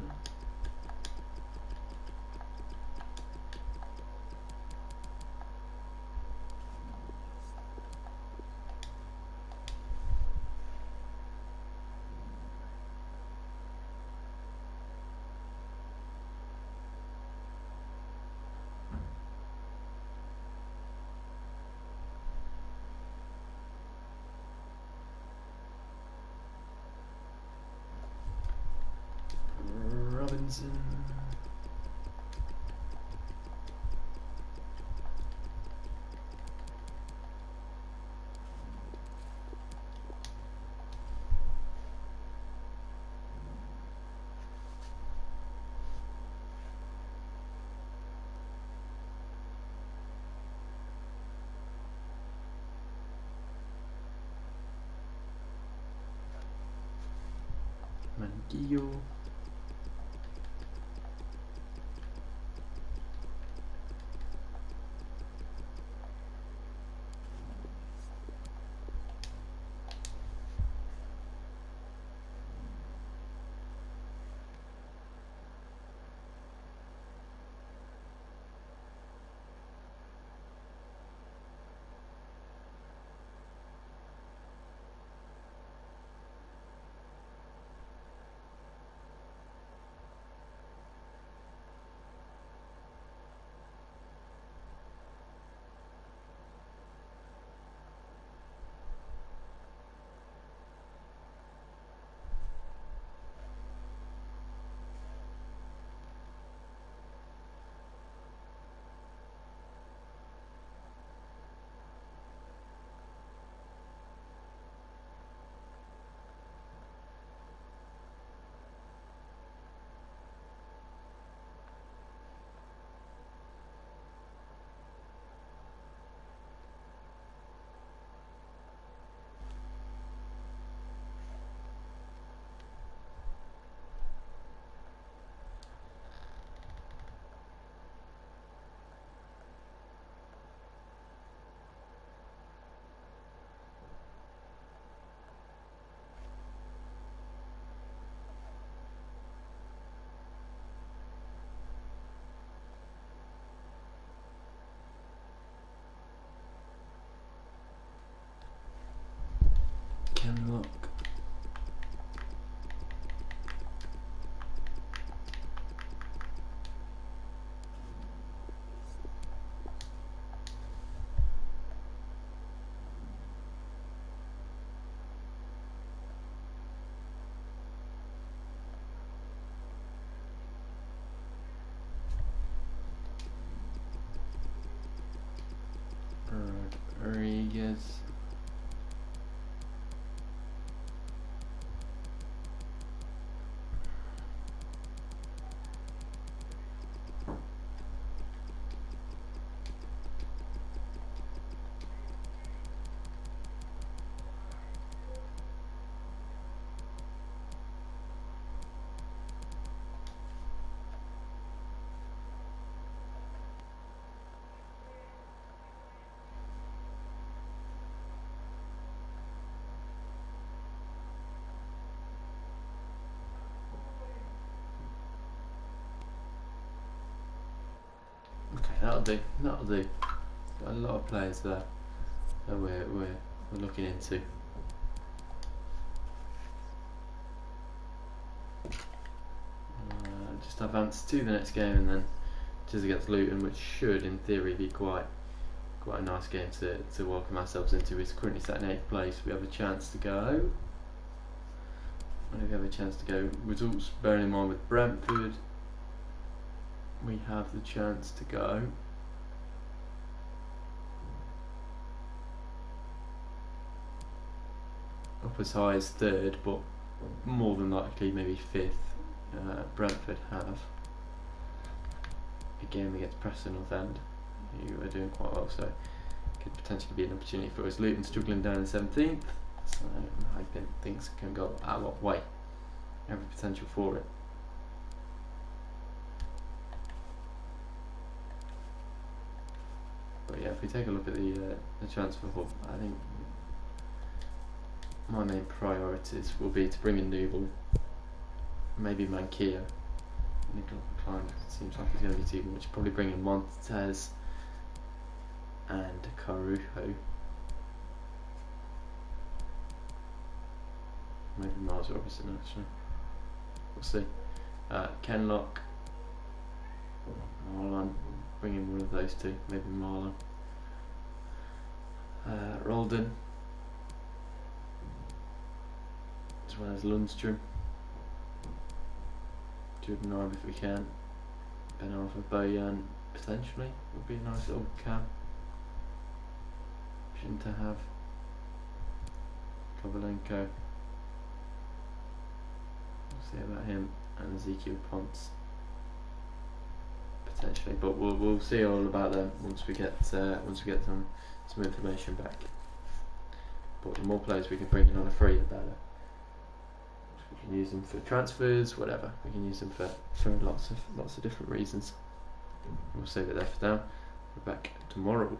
Robinson. Manquillo. Rodriguez. Okay, that'll do. That'll do. Got a lot of players there that we're looking into. Just advance to the next game, and then just against Luton, which should, in theory, be quite a nice game to welcome ourselves into. It's currently sat in 8th place. We have a chance to go. When do we have a chance to go? Results bearing in mind with Brentford, we have the chance to go. Up as high as 3rd, but more than likely maybe 5th. Brentford have a game against Preston North End, who are doing quite well, so could potentially be an opportunity for us. Luton struggling down in 17th, so I think things can go our way. Every potential for it. But yeah, if we take a look at the transfer hub, I think my main priorities will be to bring in Newell, maybe Mankia. Nicola Klein seems like he's going to be too much. Probably bring in Montez and Carujo. Maybe Miles Robinson actually. We'll see. Kenlock, Marlon. Bring in one of those two. Maybe Marlon. Roldan, as well as Lundstrom. Jordan Ibe if we can. Ben Arthur Bojan potentially would be a nice little cam option to have. Kovalenko. We'll see about him, and Ezekiel Ponce potentially, but we'll see all about them once we get some information back. But the more players we can bring in on a free, the better. We can use them for transfers, whatever. We can use them for lots of different reasons. We'll save it there for now. We're back tomorrow.